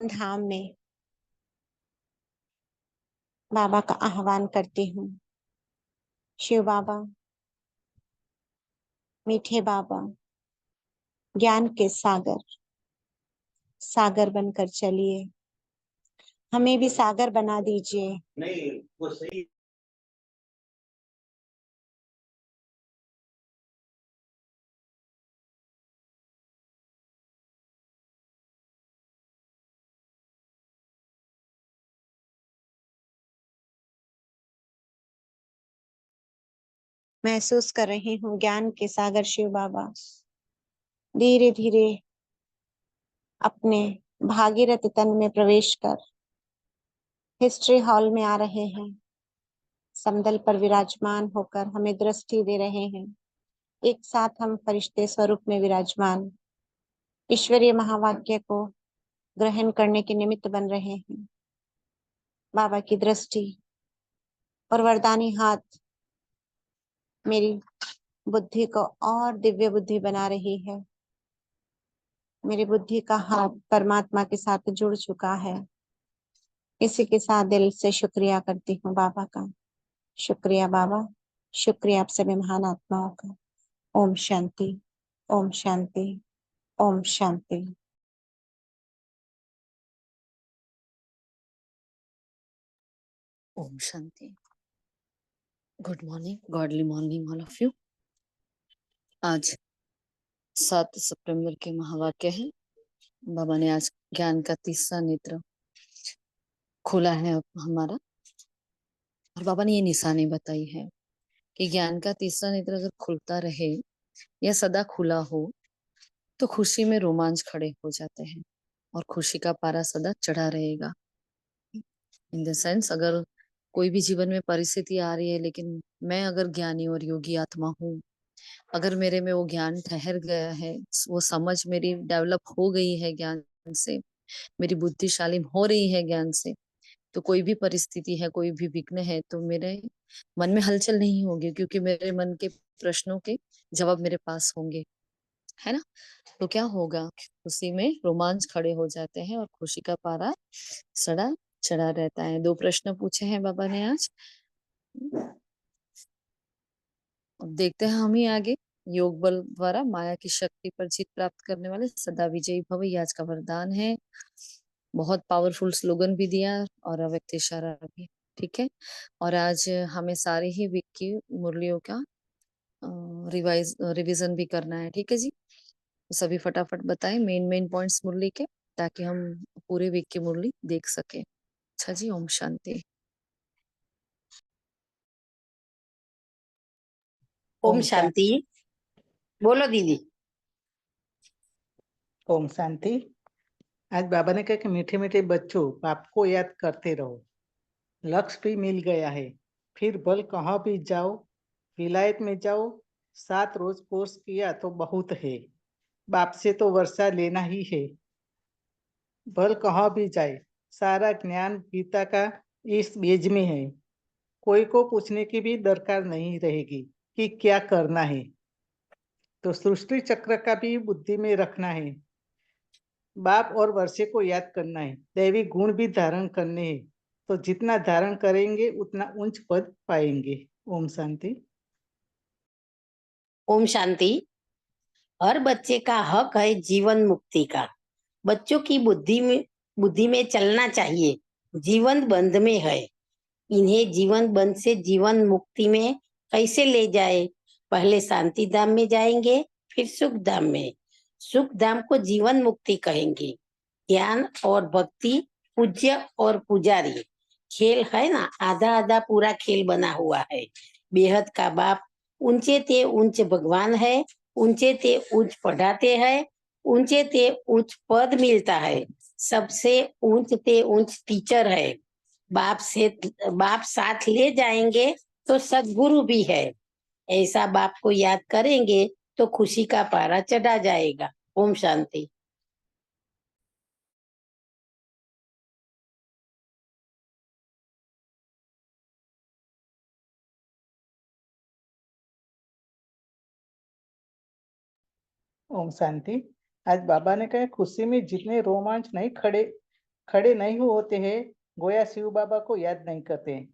धाम में बाबा का आह्वान करती हूँ। शिव बाबा, मीठे बाबा, ज्ञान के सागर बनकर चलिए, हमें भी सागर बना दीजिए। नहीं वो सही। महसूस कर रही हूँ ज्ञान के सागर शिव बाबा धीरे धीरे अपने भागीरथ तन में प्रवेश कर हिस्ट्री हॉल में आ रहे हैं। समदल पर विराजमान होकर हमें दृष्टि दे रहे हैं। एक साथ हम फरिश्ते स्वरूप में विराजमान ईश्वरीय महावाक्य को ग्रहण करने के निमित्त बन रहे हैं। बाबा की दृष्टि और वरदानी हाथ मेरी बुद्धि को और दिव्य बुद्धि बना रही है। मेरी बुद्धि का हाथ परमात्मा के साथ जुड़ चुका है। इसी के साथ दिल से शुक्रिया करती हूँ बाबा का। शुक्रिया बाबा, शुक्रिया आप सभी महान आत्माओं का। ओम शांति, ओम शांति, ओम शांति। ओम शांति। Good morning, godly morning all of you. आज 7 सितंबर के महावाक्य है। बाबा ने आज ज्ञान का तीसरा नेत्र खोला है हमारा, और बाबा ने ये निशानी बताई है कि ज्ञान का तीसरा नेत्र अगर खुलता रहे या सदा खुला हो तो खुशी में रोमांच खड़े हो जाते हैं और खुशी का पारा सदा चढ़ा रहेगा। इन द सेंस, अगर कोई भी जीवन में परिस्थिति आ रही है, लेकिन मैं अगर ज्ञानी और योगी आत्मा हूँ, अगर मेरे में वो ज्ञान ठहर गया है, वो समझ मेरी डेवलप हो गई है ज्ञान से, मेरी बुद्धिशाली हो रही है ज्ञान से, तो कोई भी परिस्थिति है, कोई भी विघ्न है, तो मेरे मन में हलचल नहीं होगी, क्योंकि मेरे मन के प्रश्नों के जवाब मेरे पास होंगे, है ना। तो क्या होगा, खुशी में रोमांच खड़े हो जाते हैं और खुशी का पारा सड़ा चढ़ा रहता है। 2 प्रश्न पूछे हैं बाबा ने आज। अब देखते हैं हम ही आगे। योग बल द्वारा माया की शक्ति पर जीत प्राप्त करने वाले सदा विजयी भव, ये आज का वरदान है। बहुत पावरफुल स्लोगन भी दिया और अव्यक्त इशारा भी, ठीक है। और आज हमें सारे ही वीक की मुरलियों का रिवीजन भी करना है, ठीक है जी। तो सभी फटाफट बताएं मेन पॉइंट्स मुरली के, ताकि हम पूरे वीक की मुरली देख सके। अच्छा जी, ओम शांति। ओम शांति। बोलो दीदी। ओम शांति। आज बाबा ने कहा कि मीठे मीठे बच्चों, बाप को याद करते रहो। लक्ष्य भी मिल गया है, फिर बल कहाँ भी जाओ, विलायत में जाओ। 7 रोज कोर्स किया तो बहुत है, बाप से तो वर्षा लेना ही है। बल कहाँ भी जाए, सारा ज्ञान गीता का इस बीज में है। कोई को पूछने की भी दरकार नहीं रहेगी कि क्या करना है। तो सृष्टि चक्र का भी बुद्धि में रखना है। बाप और वर्षे को याद करना है। दैवी गुण भी धारण करने हैं, तो जितना धारण करेंगे उतना उच्च पद पाएंगे। ओम शांति। ओम शांति। हर बच्चे का हक है जीवन मुक्ति का। बच्चों की बुद्धि में चलना चाहिए। जीवन बंध में है, इन्हें जीवन बंध से जीवन मुक्ति में कैसे ले जाए। पहले शांति धाम में जाएंगे, फिर सुख धाम में। सुख धाम को जीवन मुक्ति कहेंगे। ज्ञान और भक्ति, पूज्य और पुजारी, खेल है ना, आधा आधा पूरा खेल बना हुआ है। बेहद का बाप ऊंचे ते ऊंच भगवान है, ऊंचे ते ऊंच पढ़ाते हैं, ऊंचे ते ऊंच पद मिलता है, सबसे ऊंच ते ऊंच टीचर है। बाप साथ ले जाएंगे तो सदगुरु भी है। ऐसा बाप को याद करेंगे तो खुशी का पारा चढ़ा जाएगा। ओम शांति। ओम शांति। आज बाबा ने कहा खुशी में जितने रोमांच नहीं खड़े खड़े नहीं होते हैं, गोया शिव बाबा को याद नहीं करते हैं।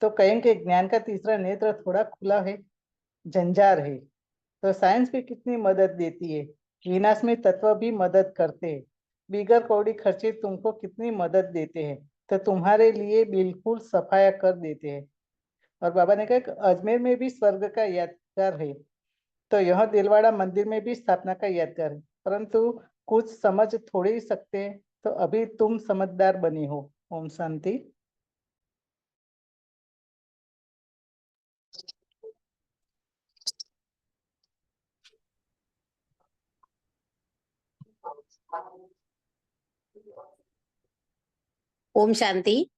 तो कहेंगे ज्ञान का तीसरा नेत्र थोड़ा खुला है, जंजार है। तो साइंस भी कितनी मदद देती है, विनाश में तत्व भी मदद करते हैं, बिगर कौड़ी खर्चे तुमको कितनी मदद देते हैं, तो तुम्हारे लिए बिल्कुल सफाया कर देते हैं। और बाबा ने कहा कि अजमेर में भी स्वर्ग का यादगार है, तो यह दिलवाड़ा मंदिर में भी स्थापना का यादगार है, परंतु कुछ समझ थोड़े ही सकते हैं, तो अभी तुम समझदार बने हो। ओम शांति। ओम शांति।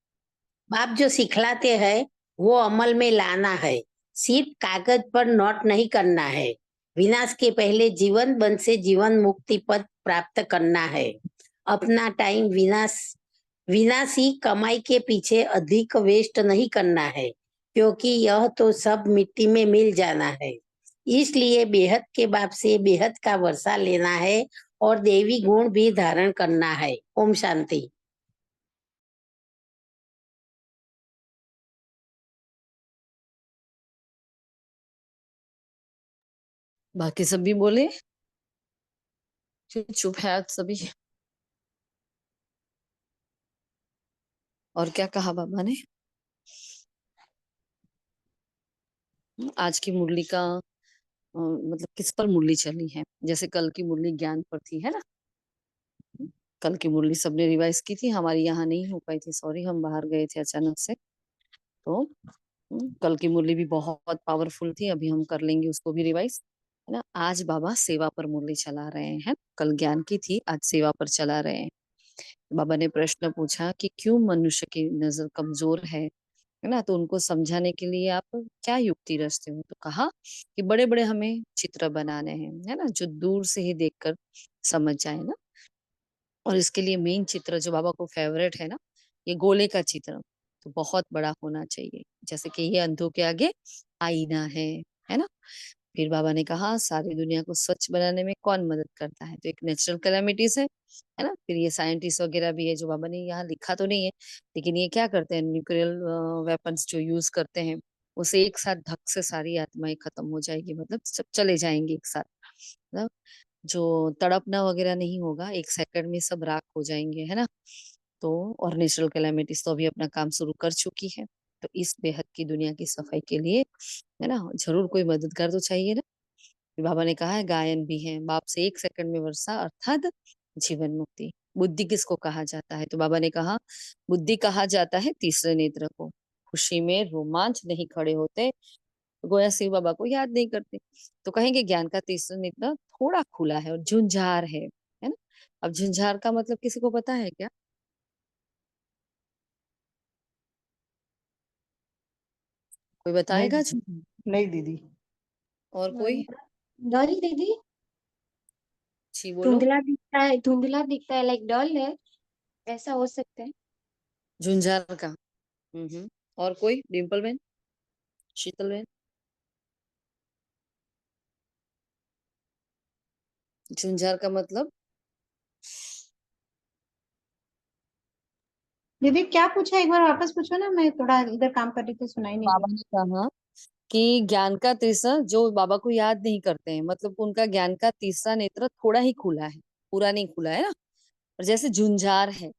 बाप जो सिखलाते हैं वो अमल में लाना है, सिर्फ कागज पर नोट नहीं करना है। विनाश के पहले जीवन बंध से जीवन मुक्ति पद प्राप्त करना है। अपना टाइम विनाशी कमाई के पीछे अधिक वेस्ट नहीं करना है, क्योंकि यह तो सब मिट्टी में मिल जाना है। इसलिए बेहद के बाप से बेहद का वर्षा लेना है और देवी गुण भी धारण करना है। ओम शांति। बाकी सभी बोले, चुप है आज सभी। और क्या कहा बाबा ने? आज की मुरली का मतलब किस पर मुरली चली है? जैसे कल की मुरली ज्ञान पर थी, है ना? कल की मुरली सबने रिवाइज की थी, हमारी यहाँ नहीं हो पाई थी, सॉरी, हम बाहर गए थे अचानक से। तो कल की मुरली भी बहुत पावरफुल थी, अभी हम कर लेंगे उसको भी रिवाइज, है ना? आज बाबा सेवा पर मुरली चला रहे हैं। कल ज्ञान की थी, आज सेवा पर चला रहे हैं। बाबा ने प्रश्न पूछा कि क्यों मनुष्य की नजर कमजोर है ना? तो उनको समझाने के लिए आप क्या युक्ति रचते हो? तो कहा कि बड़े बड़े हमें चित्र बनाने हैं, है ना, जो दूर से ही देखकर समझ जाए ना। और इसके लिए मेन चित्र जो बाबा को फेवरेट है ना, ये गोले का चित्र तो बहुत बड़ा होना चाहिए, जैसे कि ये अंधों के आगे आईना है ना? फिर बाबा ने कहा सारी दुनिया को स्वच्छ बनाने में कौन मदद करता है? तो एक नेचुरल कैलामिटीज है ना? फिर ये साइंटिस्ट वगैरह भी है, जो बाबा ने यहाँ लिखा तो नहीं है, लेकिन ये क्या करते हैं, न्यूक्लियर वेपन्स जो यूज करते हैं, उसे एक साथ धक से सारी आत्माएं खत्म हो जाएगी, मतलब सब चले जाएंगे एक साथ, मतलब जो तड़पना वगैरह नहीं होगा, एक सेकंड में सब राख हो जाएंगे, है ना? तो और नेचुरल कैलामिटीज तो अभी अपना काम शुरू कर चुकी है। तो इस बेहद की दुनिया की सफाई के लिए, है ना, जरूर कोई मददगार तो चाहिए ना। फिर बाबा ने कहा है गायन भी है, बाप से एक सेकंड में वर्षा अर्थात जीवन मुक्ति। बुद्धि किसको कहा जाता है? तो बाबा ने कहा बुद्धि कहा जाता है तीसरे नेत्र को। खुशी में रोमांच नहीं खड़े होते, गोया शिव बाबा को याद नहीं करते। तो कहेंगे ज्ञान का तीसरा नेत्र थोड़ा खुला है और झुंझार है ना? अब झुंझार का मतलब किसी को पता है क्या? कोई नहीं बताएगा? नहीं दीदी। और कोई? डल दीदी, जी बोलो। धुंधला दिखता है, धुंधला दिखता है, लाइक डल है, ऐसा हो सकता है। झुंझार का। और कोई? डिम्पल बेन, शीतल बेन? झुंझार का मतलब? दीदी क्या पूछा, एक बार वापस पूछो ना, मैं थोड़ा इधर काम कर रही थी, सुनाई नहीं बाबा दिया। ने कहा कि ज्ञान का तीसरा, जो बाबा को याद नहीं करते हैं, मतलब उनका ज्ञान का तीसरा नेत्र थोड़ा ही खुला है, पूरा नहीं खुला है ना। और जैसे झुंझार है।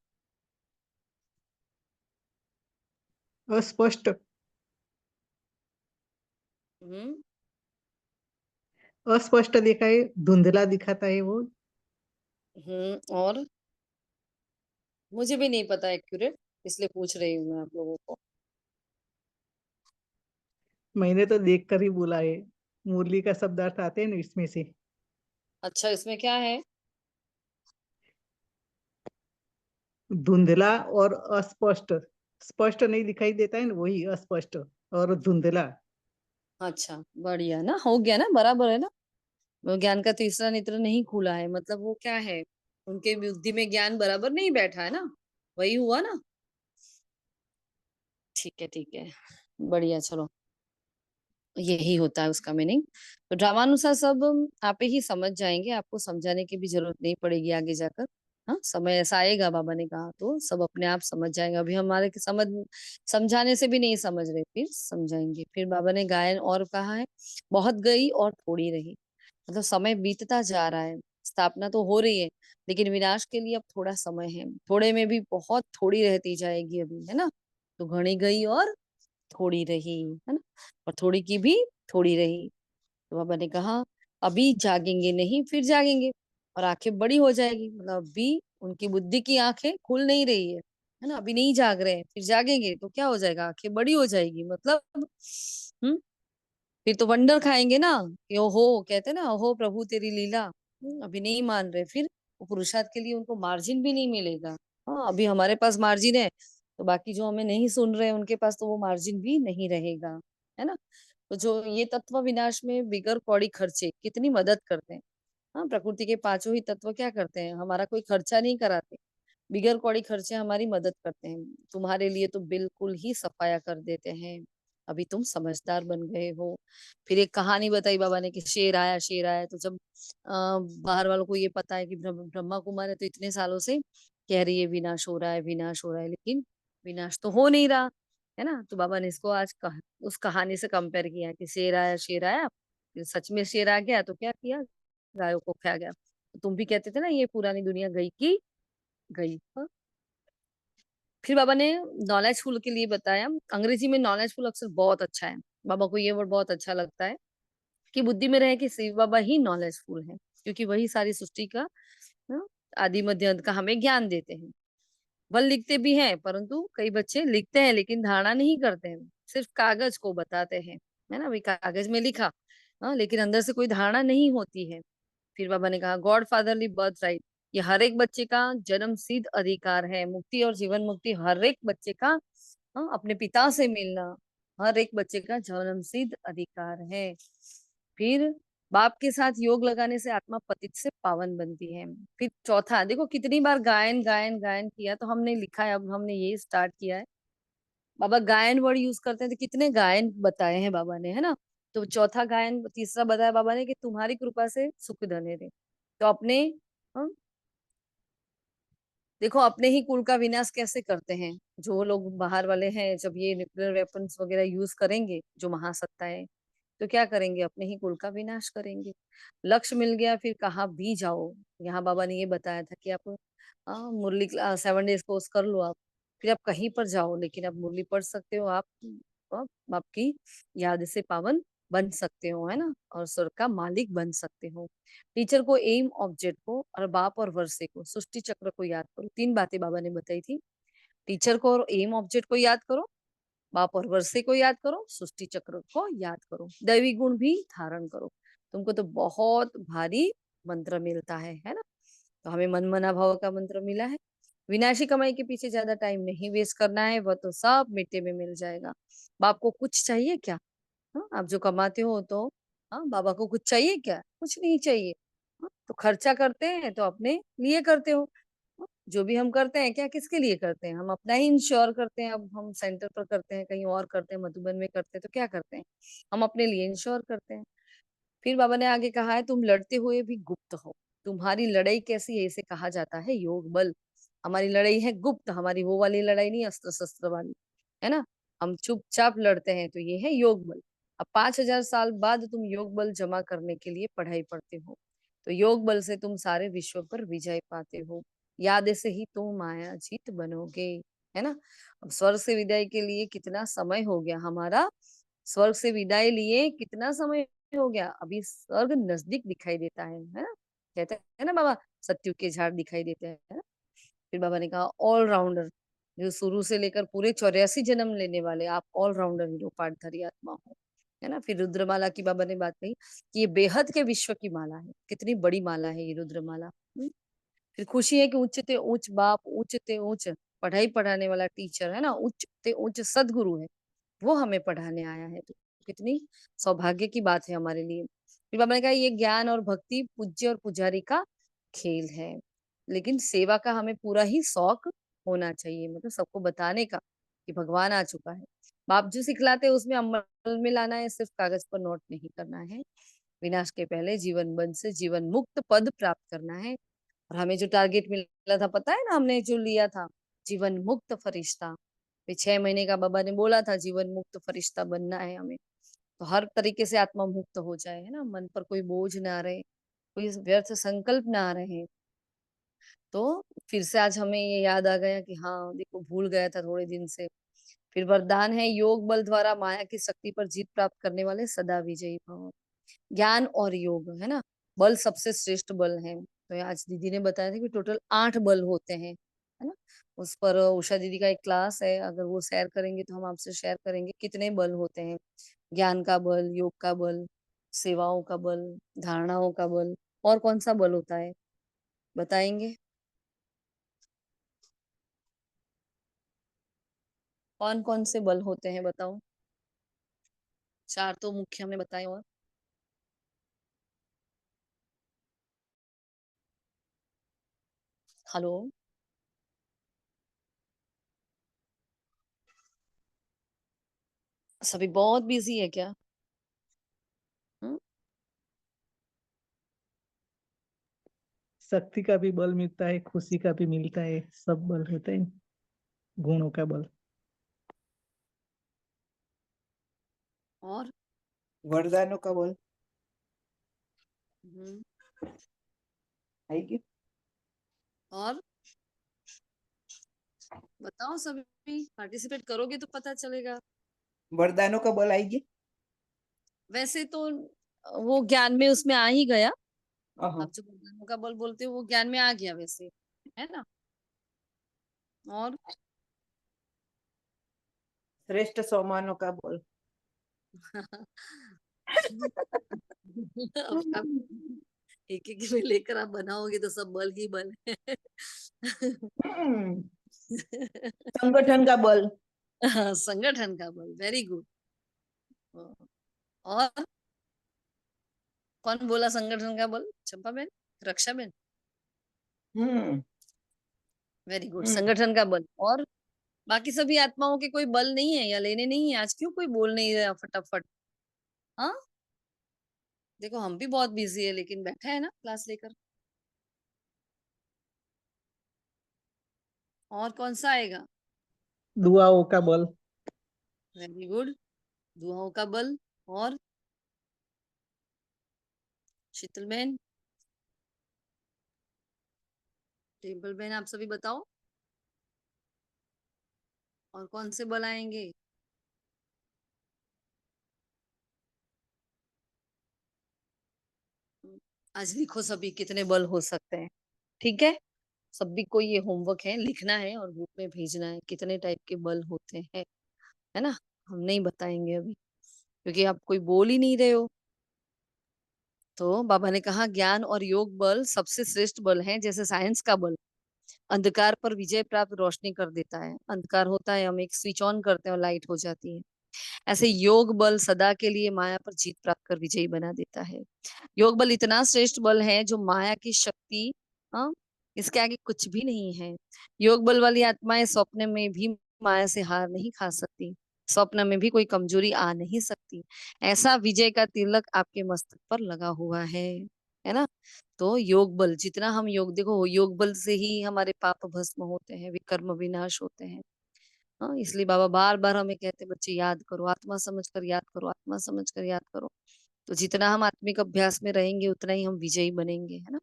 अस्पष्ट। हम्म अस्पष्ट दिखा है, धुंधला दिखाता है वो। और मुझे भी नहीं पता एक्यूरेट, इसलिए पूछ रही हूँ मैं आप लोगों को। मैंने तो देख कर ही बोला है, मुरली का शब्द अर्थ आते हैं ना इसमें से। अच्छा, इसमें क्या है? धुंधला और अस्पष्ट। स्पष्ट नहीं दिखाई देता है ना, वही अस्पष्ट और धुंधला। अच्छा, बढ़िया ना, हो गया ना, बराबर है ना। वो ज्ञान का तीसरा नेत्र नहीं खुला है, मतलब वो क्या है, उनके बुद्धि में ज्ञान बराबर नहीं बैठा है ना, वही हुआ ना। ठीक है, ठीक है, बढ़िया, चलो, यही होता है उसका मीनिंग। तो ड्रामानुसार सब आप ही समझ जाएंगे, आपको समझाने की भी जरूरत नहीं पड़ेगी आगे जाकर। हाँ, समय ऐसा आएगा बाबा ने कहा तो सब अपने आप समझ जाएंगे। अभी हमारे समझाने से भी नहीं समझ रहे, फिर समझाएंगे। फिर बाबा ने गायन और कहा है, बहुत गई और थोड़ी रही। मतलब समय बीतता जा रहा है, स्थापना तो हो रही है, लेकिन विनाश के लिए अब थोड़ा समय है। थोड़े में भी बहुत थोड़ी रहती जाएगी अभी, है ना। तो घनी गई और थोड़ी रही, है ना। और थोड़ी की भी थोड़ी रही। तो बाबा ने कहा अभी जागेंगे नहीं, फिर जागेंगे और आंखें बड़ी हो जाएगी। मतलब अभी उनकी बुद्धि की आंखें खुल नहीं रही है ना। अभी नहीं जाग रहे हैं, फिर जागेंगे तो क्या हो जाएगा, आंखें बड़ी हो जाएगी। मतलब हम्म फिर तो वंडर खाएंगे ना कि ओहो, कहते हैं ना, ओहो प्रभु तेरी लीला। अभी नहीं मान रहे, फिर वो पुरुषार्थ के लिए उनको मार्जिन भी नहीं मिलेगा। हाँ, अभी हमारे पास मार्जिन है, तो बाकी जो हमें नहीं सुन रहे उनके पास तो वो मार्जिन भी नहीं रहेगा, है ना। तो जो ये तत्व विनाश में बिगर कौड़ी खर्चे कितनी मदद करते हैं। हाँ, प्रकृति के पांचों ही तत्व क्या करते हैं, हमारा कोई खर्चा नहीं कराते, बिगर कौड़ी खर्चे हमारी मदद करते हैं। तुम्हारे लिए तो बिल्कुल ही सफाया कर देते हैं। अभी तुम समझदार बन गए हो। फिर एक कहानी बताई बाबा ने कि शेर आया, शेर आया। तो जब बाहर वालों को ये पता है कि ब्रह्मा कुमार है, तो इतने सालों से कह रही है विनाश हो रहा है, विनाश हो रहा है, लेकिन विनाश तो हो नहीं रहा, है ना। तो बाबा ने इसको आज उस कहानी से कंपेयर किया कि शेर आया, शेर आया। फिर सच में शेर आ गया तो क्या किया, गायों को खा गया। तो तुम भी कहते थे ना ये पुरानी दुनिया गई की गई। हाँ? फिर बाबा ने नॉलेजफुल के लिए बताया, अंग्रेजी में नॉलेजफुल अक्सर बहुत अच्छा है, बाबा को ये वर्ड बहुत अच्छा लगता है कि बुद्धि में रहे कि शिव बाबा ही नॉलेजफुल है, क्योंकि वही सारी सृष्टि का हाँ, आदि मध्य अंत का हमें ज्ञान देते हैं। वह लिखते भी हैं, परंतु कई बच्चे लिखते हैं लेकिन धारणा नहीं करते हैं, सिर्फ कागज को बताते हैं, है ना। भाई कागज में लिखा, हाँ, लेकिन अंदर से कोई धारणा नहीं होती है। फिर बाबा ने कहा गॉड फादरली बर्थ राइट, ये हर एक बच्चे का जन्म सिद्ध अधिकार है। मुक्ति और जीवन मुक्ति हर एक बच्चे का, हाँ, अपने पिता से मिलना हर एक बच्चे का जन्म सिद्ध अधिकार है। फिर बाप के साथ योग लगाने से आत्मा पतित से पावन बनती है। फिर चौथा देखो, कितनी बार गायन गायन गायन किया, तो हमने लिखा है, अब हमने ये स्टार्ट किया है। बाबा गायन वर्ड यूज करते हैं, तो कितने गायन बताए हैं बाबा ने, है ना। तो चौथा गायन, तीसरा बताया बाबा ने कि तुम्हारी कृपा से सुख धने रे। तो अपने, हाँ, देखो अपने ही कुल का विनाश कैसे करते हैं जो लोग बाहर वाले हैं। जब ये न्यूक्लियर वेपन्स वगैरह यूज करेंगे जो महासत्ताएं, तो क्या करेंगे, अपने ही कुल का विनाश करेंगे। लक्ष्य मिल गया, फिर कहाँ भी जाओ। यहाँ बाबा ने ये बताया था कि आप मुरली 7 डेज कोर्स कर लो आप, फिर आप कहीं पर जाओ, लेकिन आप मुरली पढ़ सकते हो, आप आपकी याद से पावन बन सकते हो, है ना, और स्वर्ग का मालिक बन सकते हो। टीचर को, एम ऑब्जेक्ट को, और बाप और वर्षे को, सृष्टि चक्र को याद करो। 3 बातें बाबा ने बताई थी। टीचर को और एम ऑब्जेक्ट को याद करो, बाप और वर्षे को याद करो, सृष्टि चक्र को याद करो, दैवी गुण भी धारण करो। तुमको तो बहुत भारी मंत्र मिलता है ना। तो हमें मन मना भाव का मंत्र मिला है। विनाशी कमाई के पीछे ज्यादा टाइम नहीं वेस्ट करना है, वह तो सब मिट्टी में मिल जाएगा। बाप को कुछ चाहिए क्या? हाँ, आप जो कमाते हो तो, हाँ, बाबा को कुछ चाहिए क्या? कुछ नहीं चाहिए। हाँ, तो खर्चा करते हैं तो अपने लिए करते हो। हाँ, जो भी हम करते हैं क्या, किसके लिए करते हैं? हम अपना ही इंश्योर करते हैं। अब हम सेंटर पर करते हैं, कहीं और करते हैं, मधुबन में करते हैं, तो क्या करते हैं, हम अपने लिए इंश्योर करते हैं। फिर बाबा ने आगे कहा है, तुम लड़ते हुए भी गुप्त हो। तुम्हारी लड़ाई कैसी है, इसे कहा जाता है योग बल। हमारी लड़ाई है गुप्त, हमारी वो वाली लड़ाई नहीं अस्त्र शस्त्र वाली, है ना। हम चुपचाप लड़ते हैं, तो ये है योग बल। अब 5,000 साल बाद तुम योग बल जमा करने के लिए पढ़ाई पढ़ते हो, तो योग बल से तुम सारे विश्व पर विजय पाते हो। याद से ही तुम माया जीत बनोगे, है ना। अब स्वर्ग से विदाई के लिए कितना समय हो गया हमारा, स्वर्ग से विदाई लिए कितना समय हो गया, अभी स्वर्ग नजदीक दिखाई देता है ना। कहते हैं ना बाबा, सत्युग के झाड़ दिखाई देते हैं, है ना। फिर बाबा ने कहा ऑलराउंडर, जो शुरू से लेकर पूरे 84 जन्म लेने वाले, आप ऑलराउंडर हीरो पाठधारी आत्मा हो, है ना। फिर रुद्रमाला की बाबा ने बात कही कि ये बेहद के विश्व की माला है, कितनी बड़ी माला है ये रुद्रमाला। फिर खुशी है कि उच्चते उच्च बाप, उच्चते उच्च पढ़ाई पढ़ाने वाला टीचर, है ना, उच्चते उच्च सदगुरु है, वो हमें पढ़ाने आया है। तो कितनी सौभाग्य की बात है हमारे लिए। फिर बाबा ने कहा ये ज्ञान और भक्ति पूज्य और पुजारी का खेल है, लेकिन सेवा का हमें पूरा ही शौक होना चाहिए, मतलब सबको बताने का कि भगवान आ चुका है। बाप जो सिखलाते हैं उसमें अमल में लाना है, सिर्फ कागज पर नोट नहीं करना है। विनाश के पहले जीवन बंध से जीवन मुक्त पद प्राप्त करना है। और हमें जो टारगेट मिला था पता है ना, हमने जो लिया था, जीवन मुक्त फरिश्ता। 6 महीने का बाबा ने बोला था जीवन मुक्त फरिश्ता बनना है हमें। तो हर तरीके से आत्मा मुक्त हो जाए, है ना, मन पर कोई बोझ ना रहे, कोई व्यर्थ संकल्प ना रहे। तो फिर से आज हमें ये याद आ गया कि हाँ देखो, भूल गया था थोड़े दिन से। फिर वरदान है, योग बल द्वारा माया की शक्ति पर जीत प्राप्त करने वाले सदा विजयी भव। ज्ञान और योग, है ना, बल सबसे श्रेष्ठ बल है। तो आज दीदी ने बताया था कि टोटल 8 बल होते हैं, है ना। उस पर उषा दीदी का एक क्लास है, अगर वो शेयर करेंगे तो हम आपसे शेयर करेंगे कितने बल होते हैं। ज्ञान का बल, योग का बल, सेवाओं का बल, धारणाओं का बल, और कौन सा बल होता है बताएंगे? कौन कौन से बल होते हैं बताओ? 4 तो मुख्य हमने बताए, और हेलो, सभी बहुत बिजी है क्या? हम्म? शक्ति का भी बल मिलता है, खुशी का भी मिलता है, सब बल होते हैं, गुणों का बल। और वरदानों का बल हम्म, आएगी। और बताओ, सभी पार्टिसिपेट करोगे तो पता चलेगा। वरदानों का बल आएगी। वैसे तो वो ज्ञान में उसमें आ ही गया। अहं, आप जो वरदानों का बल बोलते हो वो ज्ञान में आ गया वैसे, है ना। और श्रेष्ठ सम्मानों का बल। अब आप एक एक में लेकर आप बनाओगे तो सब बल ही बल है। हम्म, संगठन का बल। हाँ, संगठन का बल, वेरी गुड। और कौन बोला संगठन का बल? चंपा बहन, रक्षा बहन, हम्म वेरी गुड, हम्म, संगठन का बल। और बाकी सभी आत्माओं के कोई बल नहीं है या लेने नहीं है? आज क्यों कोई बोल नहीं रहा फटाफट? हाँ, देखो हम भी बहुत बिजी है लेकिन बैठा है ना क्लास लेकर। और कौन सा आएगा? दुआओं का बल। वेरी गुड, दुआओं का बल। और शीतल बहन, टेम्पल बहन, आप सभी बताओ और कौन से बल आएंगे? आज लिखो सभी कितने बल हो सकते हैं, ठीक है। सभी को ये होमवर्क है, लिखना है और ग्रुप में भेजना है कितने टाइप के बल होते हैं, है ना। हम नहीं बताएंगे अभी क्योंकि आप कोई बोल ही नहीं रहे हो। तो बाबा ने कहा ज्ञान और योग बल सबसे श्रेष्ठ बल हैं, जैसे साइंस का बल अंधकार पर विजय प्राप्त रोशनी कर देता है। अंधकार होता है, हम एक स्विच ऑन करते हैं और लाइट हो जाती है। ऐसे योग बल सदा के लिए माया पर जीत प्राप्त कर विजयी बना देता है। योग बल इतना श्रेष्ठ बल है जो माया की शक्ति, हाँ, इसके आगे कुछ भी नहीं है। योग बल वाली आत्माएं स्वप्न में भी माया से हार नहीं खा सकती, स्वप्न में भी कोई कमजोरी आ नहीं सकती। ऐसा विजय का तिलक आपके मस्तक पर लगा हुआ है ना। तो योग बल, जितना हम योग, देखो योग बल से ही हमारे पाप भस्म होते हैं, विकर्म विनाश होते हैं। हाँ, इसलिए बाबा बार बार हमें कहते हैं, बच्चे याद करो, आत्मा समझकर याद करो, आत्मा समझकर याद करो। तो जितना हम आत्मिक अभ्यास में रहेंगे उतना ही हम विजयी बनेंगे, है ना।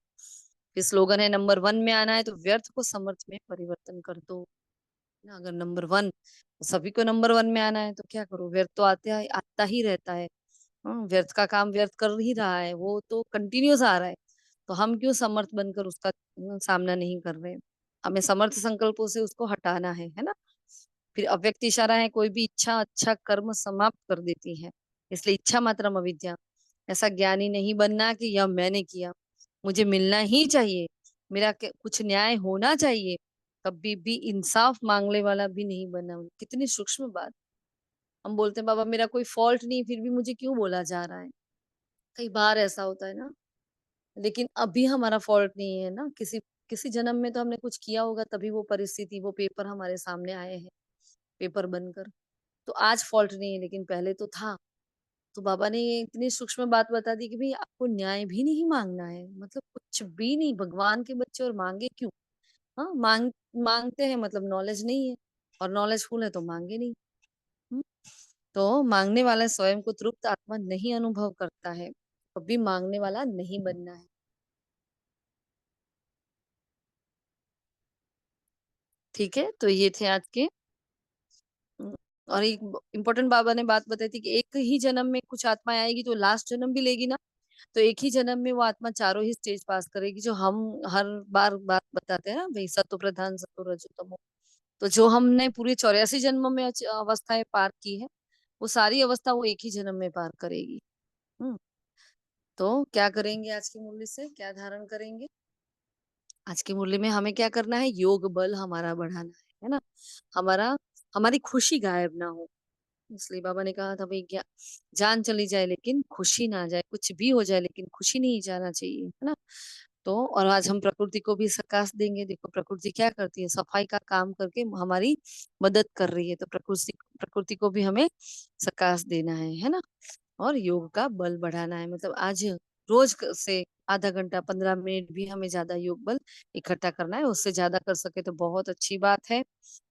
फिर स्लोगन है, नंबर 1 में आना है तो व्यर्थ को समर्थ में परिवर्तन कर दो, है ना। अगर नंबर 1, सभी को नंबर 1 में आना है तो क्या करो, व्यर्थ तो आता ही रहता है। हाँ, व्यर्थ का काम व्यर्थ कर ही रहा है, वो तो कंटिन्यूस आ रहा है। तो हम क्यों समर्थ बनकर उसका सामना नहीं कर रहे? हमें समर्थ संकल्पों से उसको हटाना है ना। फिर अव्यक्त इशारा है, कोई भी इच्छा अच्छा कर्म समाप्त कर देती है, इसलिए इच्छा मात्रम अविद्या। ऐसा ज्ञानी नहीं बनना कि यह मैंने किया, मुझे मिलना ही चाहिए, मेरा कुछ न्याय होना चाहिए। कभी भी इंसाफ मांगने वाला भी नहीं बनना। कितनी सूक्ष्म बात। हम बोलते हैं बाबा मेरा कोई फॉल्ट नहीं, फिर भी मुझे क्यों बोला जा रहा है? कई बार ऐसा होता है ना। लेकिन अभी हमारा फॉल्ट नहीं है ना, किसी किसी जन्म में तो हमने कुछ किया होगा, तभी वो परिस्थिति, वो पेपर हमारे सामने आए हैं, पेपर बनकर। तो आज फॉल्ट नहीं है लेकिन पहले तो था। तो बाबा ने ये इतनी सूक्ष्म बात बता दी कि भाई आपको न्याय भी नहीं मांगना है, मतलब कुछ भी नहीं, भगवान के बच्चे और मांगे क्यों? हाँ, मांगते हैं मतलब नॉलेज नहीं है, और नॉलेजफुल है तो मांगे नहीं। हम्म, तो मांगने वाला स्वयं को तृप्त आत्मा नहीं अनुभव करता है, कभी मांगने वाला नहीं बनना है। ठीक है, तो ये थे आज के। और एक इम्पोर्टेंट बाबा ने बात बताई थी कि एक ही जन्म में कुछ आत्माएं आएगी तो लास्ट जन्म भी लेगी ना, तो एक ही जन्म में वो आत्मा चारों ही स्टेज पास करेगी, जो हम हर बार बात बताते हैं ना भाई, सत्व प्रधान सत्व रजोतमो। तो जो हमने पूरे 84 जन्मों में अवस्थाएं पार की है, वो सारी अवस्था वो एक ही जन्म में पार करेगी। हम्म तो क्या करेंगे, आज की मुरली से क्या धारण करेंगे? आज की मुरली में हमें क्या करना है? योग बल हमारा बढ़ाना है ना, हमारा हमारी खुशी गायब ना हो। इसलिए बाबा ने कहा था भाई, क्या जान चली जाए लेकिन खुशी ना जाए, कुछ भी हो जाए लेकिन खुशी नहीं जाना चाहिए, है ना। तो और आज हम प्रकृति को भी सकाश देंगे। देखो प्रकृति क्या करती है, सफाई का काम करके हमारी मदद कर रही है, तो प्रकृति प्रकृति को भी हमें सकाश देना है ना। और योग का बल बढ़ाना है, मतलब आज रोज से आधा घंटा 15 मिनट भी हमें ज्यादा योग बल इकट्ठा करना है, उससे ज्यादा कर सके तो बहुत अच्छी बात है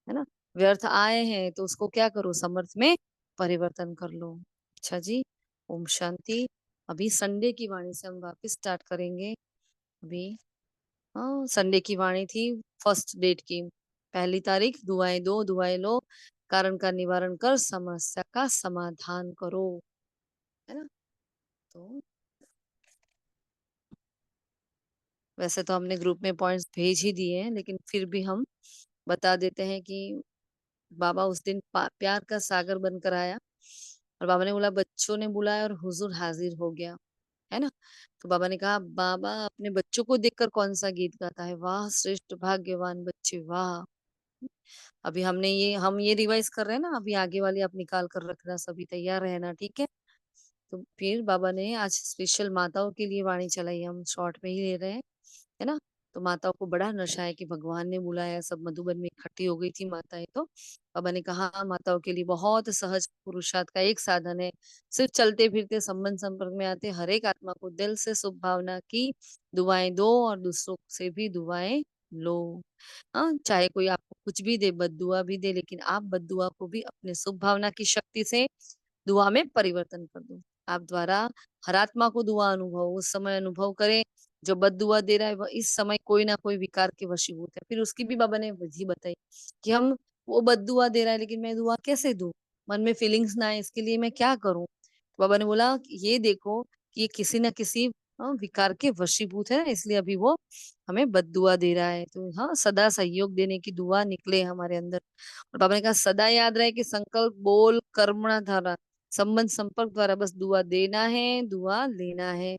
ना। व्यर्थ आए हैं तो उसको क्या करो, समर्थ में परिवर्तन कर लो। अच्छा जी, ओम शांति। अभी संडे की वाणी से हम वापस स्टार्ट करेंगे। अभी हाँ, संडे की वाणी थी फर्स्ट डेट की, 1 तारीख। दुआएं दो दुआएं लो, कारण का निवारण कर समस्या का समाधान करो, है ना। तो वैसे तो हमने ग्रुप में पॉइंट्स भेज ही दिए हैं, लेकिन फिर भी हम बता देते हैं कि बाबा उस दिन प्यार का सागर बनकर आया, और बाबा ने बोला बच्चों ने बुलाया और हुजूर हाजिर हो गया, है ना। तो बाबा ने कहा, बाबा अपने बच्चों को देखकर कौन सा गीत गाता है, वाह श्रेष्ठ भाग्यवान बच्चे वाह। अभी हम ये रिवाइज कर रहे हैं ना, अभी आगे वाली आप निकाल कर रखना, सभी तैयार रहना, ठीक है। तो फिर बाबा ने आज स्पेशल माताओं के लिए वाणी चलाई, हम शॉर्ट में ही ले रहे हैं, है ना। तो माताओं को बड़ा नशा है कि भगवान ने बुलाया, सब मधुबन में इकट्ठी हो गई थी माताएं। तो बाबा ने कहा, माताओं के लिए बहुत सहज पुरुषार्थ का एक साधन है, सिर्फ चलते फिरते संबंध संपर्क में आते हर एक आत्मा को दिल से शुभ भावना की दुआएं दो, और दूसरों से भी दुआएं लो। हाँ, चाहे कोई आपको कुछ भी दे, बद्दुआ भी दे, लेकिन आप बद्दुआ को भी अपने शुभ भावना की शक्ति से दुआ में परिवर्तन कर दो। आप द्वारा हर आत्मा को दुआ अनुभव उस समय अनुभव करें, जो बद दुआ दे रहा है वह इस समय कोई ना कोई विकार के वशीभूत है। फिर उसकी भी बाबा ने विधि बताई कि हम, वो बद दुआ दे रहा है लेकिन मैं दुआ कैसे दूं, मन में फीलिंग्स ना आए, इसके लिए मैं क्या करूं। तो बाबा ने बोला कि ये देखो कि ये किसी न किसी विकार के वशीभूत है ना, इसलिए अभी वो हमें बद दुआ दे रहा है। तो हाँ, सदा सहयोग देने की दुआ निकले हमारे अंदर। और बाबा ने कहा, सदा याद रहे कि संकल्प बोल कर्म धारा संबंध संपर्क द्वारा बस दुआ देना है, दुआ लेना है।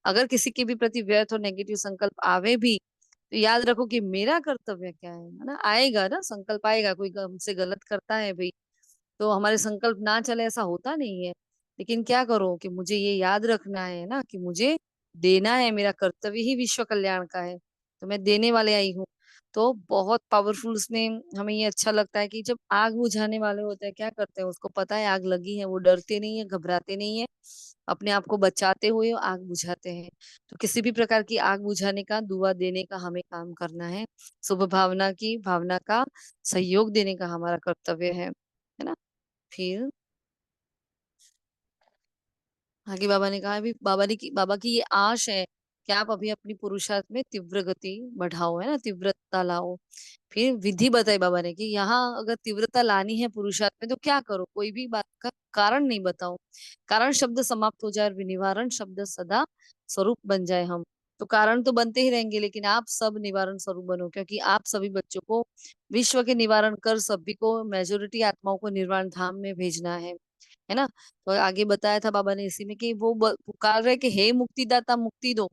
अगर किसी के भी प्रति व्यर्थ और नेगेटिव संकल्प आवे भी, तो याद रखो कि मेरा कर्तव्य क्या है ना। आएगा ना, संकल्प आएगा, कोई हमसे गलत करता है भाई, तो हमारे संकल्प ना चले ऐसा होता नहीं है। लेकिन क्या करो कि मुझे ये याद रखना है ना कि मुझे देना है, मेरा कर्तव्य ही विश्व कल्याण का है, तो मैं देने वाले आई हूँ। तो बहुत पावरफुल उसमें हमें ये अच्छा लगता है कि जब आग बुझाने वाले होते हैं, क्या करते हैं, उसको पता है आग लगी है, वो डरते नहीं है, घबराते नहीं है, अपने आप को बचाते हुए आग बुझाते हैं। तो किसी भी प्रकार की आग बुझाने का, दुआ देने का हमें काम करना है, शुभ भावना की भावना का सहयोग देने का हमारा कर्तव्य है ना। फिर आगे बाबा ने कहा, अभी बाबा की ये आश है कि आप अभी अपनी पुरुषार्थ में तीव्र गति बढ़ाओ, है ना, तीव्रता लाओ। फिर विधि बताई बाबा ने कि यहाँ अगर तीव्रता लानी है पुरुषार्थ में तो क्या करो, कोई भी बात का कारण नहीं बताओ, कारण शब्द समाप्त हो जाए और निवारण शब्द सदा स्वरूप बन जाए हम। तो कारण तो बनते ही रहेंगे, लेकिन आप सब निवारण स्वरूप बनो, क्योंकि आप सभी बच्चों को विश्व के निवारण कर सभी को, मेजोरिटी आत्माओं को निर्वाण धाम में भेजना है ना। तो आगे बताया था बाबा ने इसी में कि वो पुकार रहे कि हे मुक्तिदाता मुक्ति दो,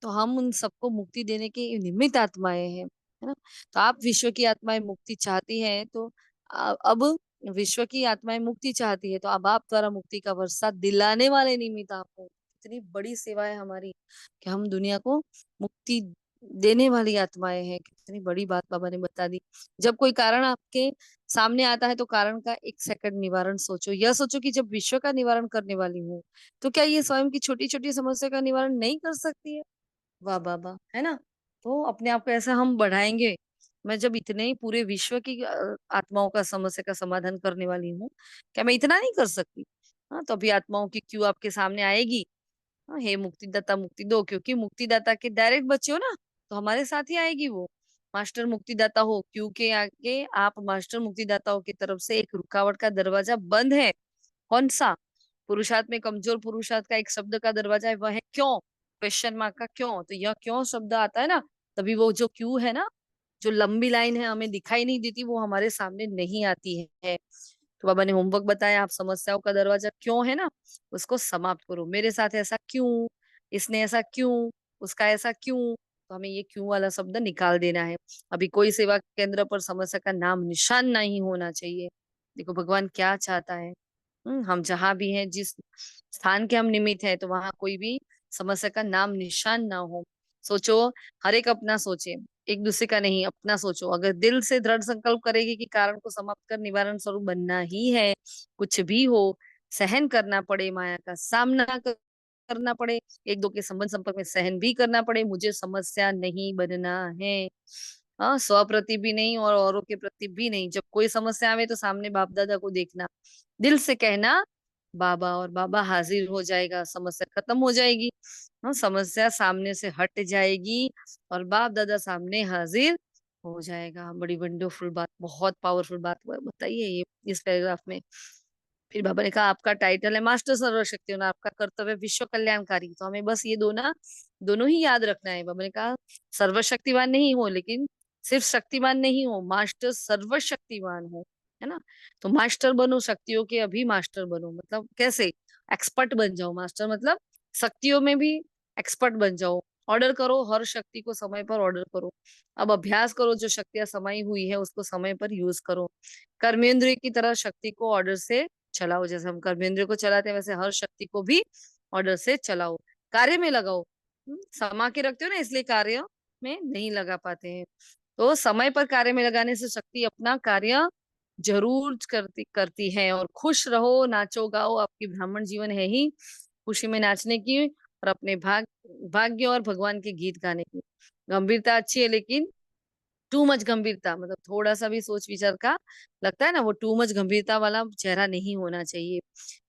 तो हम उन सबको मुक्ति देने की निमित्त आत्माएं हैं, है ना। तो आप विश्व की आत्माएं मुक्ति चाहती हैं, तो अब विश्व की आत्माएं मुक्ति चाहती है, तो अब आप द्वारा मुक्ति का वर्षा दिलाने वाले निमित्त आप हो। इतनी बड़ी सेवा है हमारी कि हम दुनिया को मुक्ति देने वाली आत्माएं हैं। कितनी बड़ी बात बाबा ने बता दी। जब कोई कारण आपके सामने आता है तो कारण का 1 सेकंड निवारण सोचो। यह सोचो कि जब विश्व का निवारण करने वाली हूँ तो क्या ये स्वयं की छोटी छोटी समस्या का निवारण नहीं कर सकती है? वाह वाह वाह, है ना? तो अपने आप को ऐसा हम बढ़ाएंगे। मैं जब इतने ही पूरे विश्व की आत्माओं का समस्या का समाधान करने वाली हूँ, क्या मैं इतना नहीं कर सकती? हाँ, तो अभी आत्माओं की क्यू आपके सामने आएगी। हाँ, हे मुक्तिदाता मुक्ति दो, क्योंकि मुक्तिदाता के डायरेक्ट बच्चे हो ना, तो हमारे साथ ही आएगी वो। मास्टर मुक्तिदाता हो, क्यू के आगे आप मास्टर मुक्तिदाताओं की तरफ से एक रुकावट का दरवाजा बंद है। कौन सा? पुरुषार्थ में कमजोर पुरुषार्थ का एक शब्द का दरवाजा है, वह है क्यों। क्वेश्चन मार्क का क्यों, तो यह क्यों शब्द आता है ना, तभी वो जो क्यू है ना, जो लंबी लाइन है हमें दिखाई नहीं देती, वो हमारे सामने नहीं आती है। तो बाबा ने होमवर्क बताया, आप समस्याओं का दरवाजा क्यों है ना, उसको समाप्त करो। मेरे साथ ऐसा क्यों, इसने ऐसा क्यों, उसका ऐसा क्यों, तो हमें ये क्यों वाला शब्द निकाल देना है। अभी कोई सेवा केंद्र पर समस्या का नाम निशान नहीं होना चाहिए। देखो भगवान क्या चाहता है। हम जहां भी हैं, जिस स्थान के हम निमित्त है, तो वहां कोई भी समस्या का नाम निशान ना हो। सोचो, हर एक अपना सोचे, एक दूसरे का नहीं, अपना सोचो। अगर दिल से दृढ़ संकल्प करेगी कि कारण को समाप्त कर निवारण स्वरूप बनना ही है, कुछ भी हो, सहन करना पड़े, माया का सामना करना पड़े, एक दो के संबंध संपर्क में सहन भी करना पड़े, मुझे समस्या नहीं बनना है। हाँ, स्व प्रति भी नहीं और औरों के प्रति भी नहीं। जब कोई समस्या आवे तो सामने बाप दादा को देखना, दिल से कहना बाबा, और बाबा हाजिर हो जाएगा, समस्या खत्म हो जाएगी। हाँ, समस्या सामने से हट जाएगी और बाप दादा सामने हाजिर हो जाएगा। बड़ी वंडरफुल बात, बहुत पावरफुल बात बताइए ये इस पैराग्राफ में। फिर बाबा ने कहा, आपका टाइटल है मास्टर सर्वशक्ति और आपका कर्तव्य विश्व कल्याणकारी। तो हमें बस ये दोनों ही याद रखना है। बाबा ने कहा, सर्वशक्तिवान नहीं हो, लेकिन सिर्फ शक्तिवान नहीं हो, मास्टर सर्वशक्तिवान हो, है ना। तो मास्टर बनो, शक्तियों के अभी मास्टर बनो। मतलब कैसे? एक्सपर्ट बन जाओ। मास्टर मतलब शक्तियों में भी एक्सपर्ट बन जाओ। ऑर्डर करो, हर शक्ति को समय पर ऑर्डर करो। अब अभ्यास करो, जो शक्तियां समाई हुई है उसको समय पर यूज करो। कर्मेंद्रिय की तरह शक्ति को ऑर्डर से चलाओ। जैसे हम कर्मेंद्रिय को चलाते हैं, वैसे हर शक्ति को भी ऑर्डर से चलाओ। कार्य में लगाओ। समा के रखते हो ना, इसलिए कार्य में नहीं लगा पाते हैं। तो समय पर कार्य में लगाने से शक्ति अपना कार्य जरूर करती करती है। और खुश रहो, नाचो गाओ, आपकी ब्राह्मण जीवन है ही खुशी में नाचने की और अपने भाग्य और भगवान के गीत गाने की। गंभीरता अच्छी है, लेकिन टू मच गंभीरता, मतलब थोड़ा सा भी सोच विचार का लगता है ना, वो टू मच गंभीरता वाला चेहरा नहीं होना चाहिए।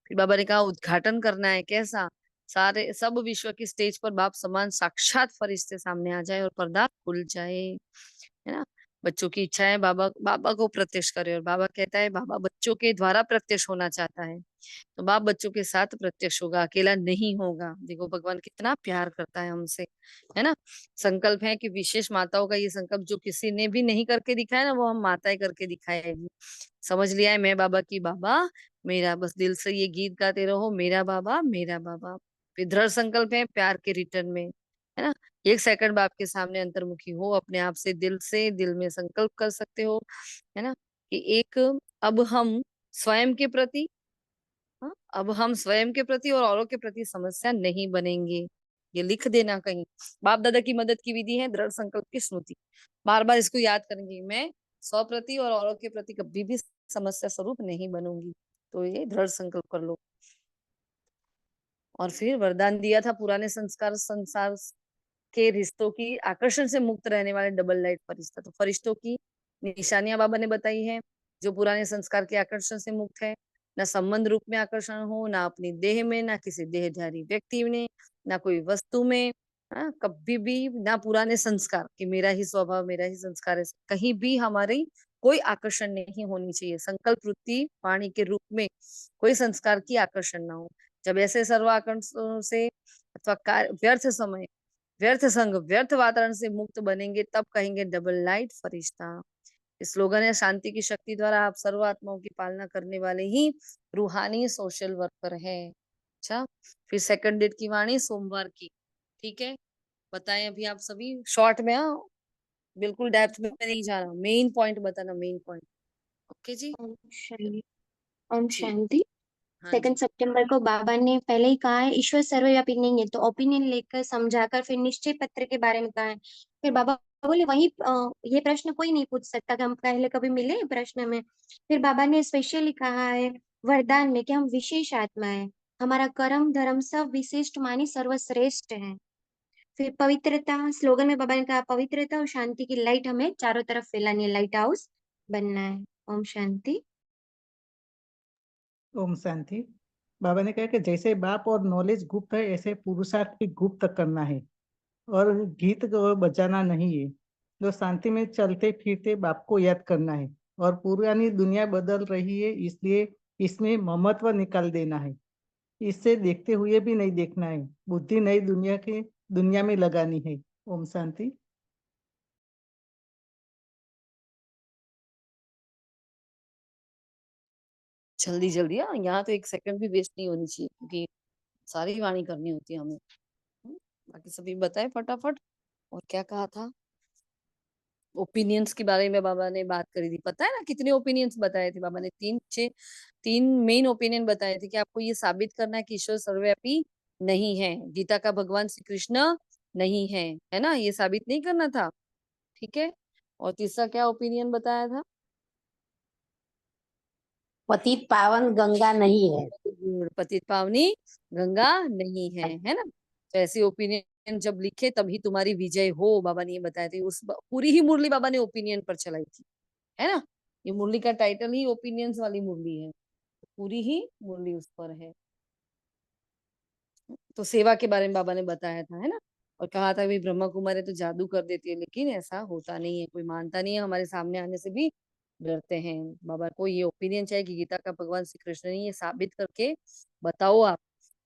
फिर बाबा ने कहा, उद्घाटन करना है। कैसा? सारे सब विश्व की स्टेज पर बाप समान साक्षात फरिश्ते सामने आ जाए और पर्दा खुल जाए, है ना। बच्चों की इच्छा है बाबा बाबा को प्रत्यक्ष करे, और बाबा कहता है बाबा बच्चों के द्वारा प्रत्यक्ष होना चाहता है। तो बाप बच्चों के साथ प्रत्यक्ष होगा, अकेला नहीं होगा। देखो भगवान कितना प्यार करता है हमसे, है ना। संकल्प है कि विशेष माताओं का ये संकल्प जो किसी ने भी नहीं करके दिखाया ना, वो हम माताएं करके दिखाएगी। समझ लिया है, मैं बाबा की बाबा मेरा, बस दिल से ये गीत गाते रहो, मेरा बाबा मेरा बाबा। फिर दृढ़ संकल्प है प्यार के रिटर्न में, है ना। 1 सेकंड बाप के सामने अंतर्मुखी हो, अपने आप से दिल में संकल्प कर सकते हो, है ना, कि एक अब हम स्वयं के प्रति, हाँ, अब हम स्वयं के प्रति और औरों के प्रति समस्या नहीं बनेंगे। ये लिख देना कहीं। बाप दादा की मदद की विधि है दृढ़ संकल्प की स्मृति। बार बार इसको याद करेंगे, मैं स्व प्रति और औरों के प्रति कभी भी समस्या स्वरूप नहीं बनूंगी। तो ये दृढ़ संकल्प कर लो। और फिर वरदान दिया था, पुराने संसार के रिश्तों की आकर्षण से मुक्त रहने वाले डबल लाइट फरिश्ता। तो फरिश्तों की निशानियां बाबा ने बताई है, जो पुराने संस्कार के आकर्षण से मुक्त है। ना संबंध रूप में आकर्षण हो, ना अपनी देह में, ना किसी देहधारी व्यक्ति में, ना कोई वस्तु में। हाँ, कभी भी ना पुराने संस्कार कि मेरा ही स्वभाव मेरा ही संस्कार है, कहीं भी हमारी कोई आकर्षण नहीं होनी चाहिए। संकल्प वृत्ति वाणी के रूप में कोई संस्कार की आकर्षण ना हो। जब ऐसे सर्व आकर्षणों से अथवा व्यर्थ समय, व्यर्थ संग, व्यर्थ वातावरण से मुक्त बनेंगे, तब कहेंगे डबल लाइट फरिश्ता। स्लोगन है, शांति की शक्ति द्वारा आप सर्व आत्माओं की पालना करने वाले ही रूहानी सोशल वर्कर है। अच्छा, फिर सेकंड डेट की वाणी सोमवार की। ठीक है, बताएं अभी आप सभी शॉर्ट में। हाँ, बिल्कुल डेप्थ में नहीं जाना, मेन पॉइंट बताना, मेन पॉइंट। ओके जी। ओम शांति। ओम जी शांति। हाँ जी। 2 सितंबर को बाबा ने पहले ही कहा है ईश्वर सर्वव्यापी नहीं है, तो ओपिनियन लेकर समझाकर फिर निश्चय पत्र के बारे में कहा है। फिर बाबा बोले वही ये प्रश्न कोई नहीं पूछ सकता कि हम पहले कभी मिले प्रश्न में। फिर बाबा ने स्पेशली कहा है वरदान में कि हम विशेष आत्मा है, हमारा कर्म धर्म सब विशिष्ट मानी सर्वश्रेष्ठ है। फिर पवित्रता स्लोगन में बाबा ने कहा पवित्रता और शांति की लाइट हमें चारों तरफ फैलानी है, लाइट हाउस बनना है। ओम शांति। ओम शांति। बाबा ने कहा कि जैसे बाप और नॉलेज गुप्त है, ऐसे पुरुषार्थ भी गुप्त करना है और गीत को बजाना नहीं है। जो शांति में चलते फिरते बाप को याद करना है और पुरानी दुनिया बदल रही है, इसलिए इसमें ममत्व निकाल देना है। इससे देखते हुए भी नहीं देखना है, बुद्धि नई दुनिया में लगानी है। ओम शांति। जल्दी जल्दी, हाँ, यहाँ तो एक सेकंड भी वेस्ट नहीं होनी चाहिए क्योंकि सारी वाणी करनी होती है हमें। बाकी सभी बताए फटाफट। और क्या कहा था? ओपिनियंस के बारे में बाबा ने बात करी थी। पता है ना कितने ओपिनियंस बताए थे बाबा ने? तीन मेन ओपिनियन बताए थे कि आपको ये साबित करना है कि ईश्वर सर्वव्यापी नहीं है, गीता का भगवान श्री कृष्ण नहीं है ना, ये साबित नहीं करना था। ठीक है। और तीसरा क्या ओपिनियन बताया था? पतित पावन गंगा नहीं है। पतित पावनी गंगा नहीं है ना। तो ऐसी ओपिनियन जब लिखे तभी तुम्हारी विजय हो, बाबा ने ये बताया था। पूरी ही मुरली बाबा ने ओपिनियन पर चलाई थी, है ना। ये मुरली का टाइटल ही ओपिनियंस वाली मुरली है, पूरी ही मुरली उस पर है। तो सेवा के बारे में बाबा ने बताया था, है ना। और कहा था भी ब्रह्मा कुमारी तो जादू कर देती है, लेकिन ऐसा होता नहीं है, कोई मानता नहीं है, हमारे सामने आने से भी डरते हैं। बाबा को ये ओपिनियन चाहिए कि गीता का भगवान श्री कृष्ण ने ये साबित करके बताओ आप,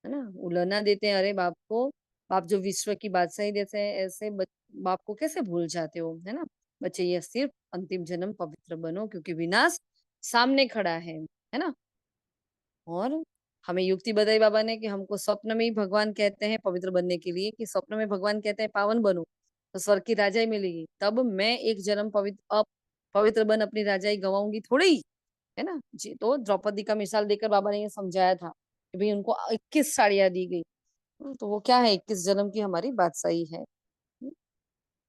है ना। उलना देते हैं, अरे बाप को, बाप जो विश्व की बादशाही देते हैं, ऐसे बाप को कैसे भूल जाते हो, है ना। बच्चे ये सिर्फ अंतिम जन्म पवित्र बनो क्योंकि विनाश सामने खड़ा है ना। और हमें युक्ति बताई बाबा ने कि हमको स्वप्न में ही भगवान कहते हैं पवित्र बनने के लिए, कि स्वप्न में भगवान कहते हैं पावन बनो तो स्वर्ग की राजाई मिलेगी, तब मैं एक जन्म पवित्र बन अपनी राजाई गवाऊंगी थोड़ी, है ना जी। तो द्रौपदी का मिसाल देकर बाबा ने ये समझाया था कि भाई उनको 21 साड़ियां दी गई, तो वो क्या है, 21 जन्म की हमारी बादशाही है।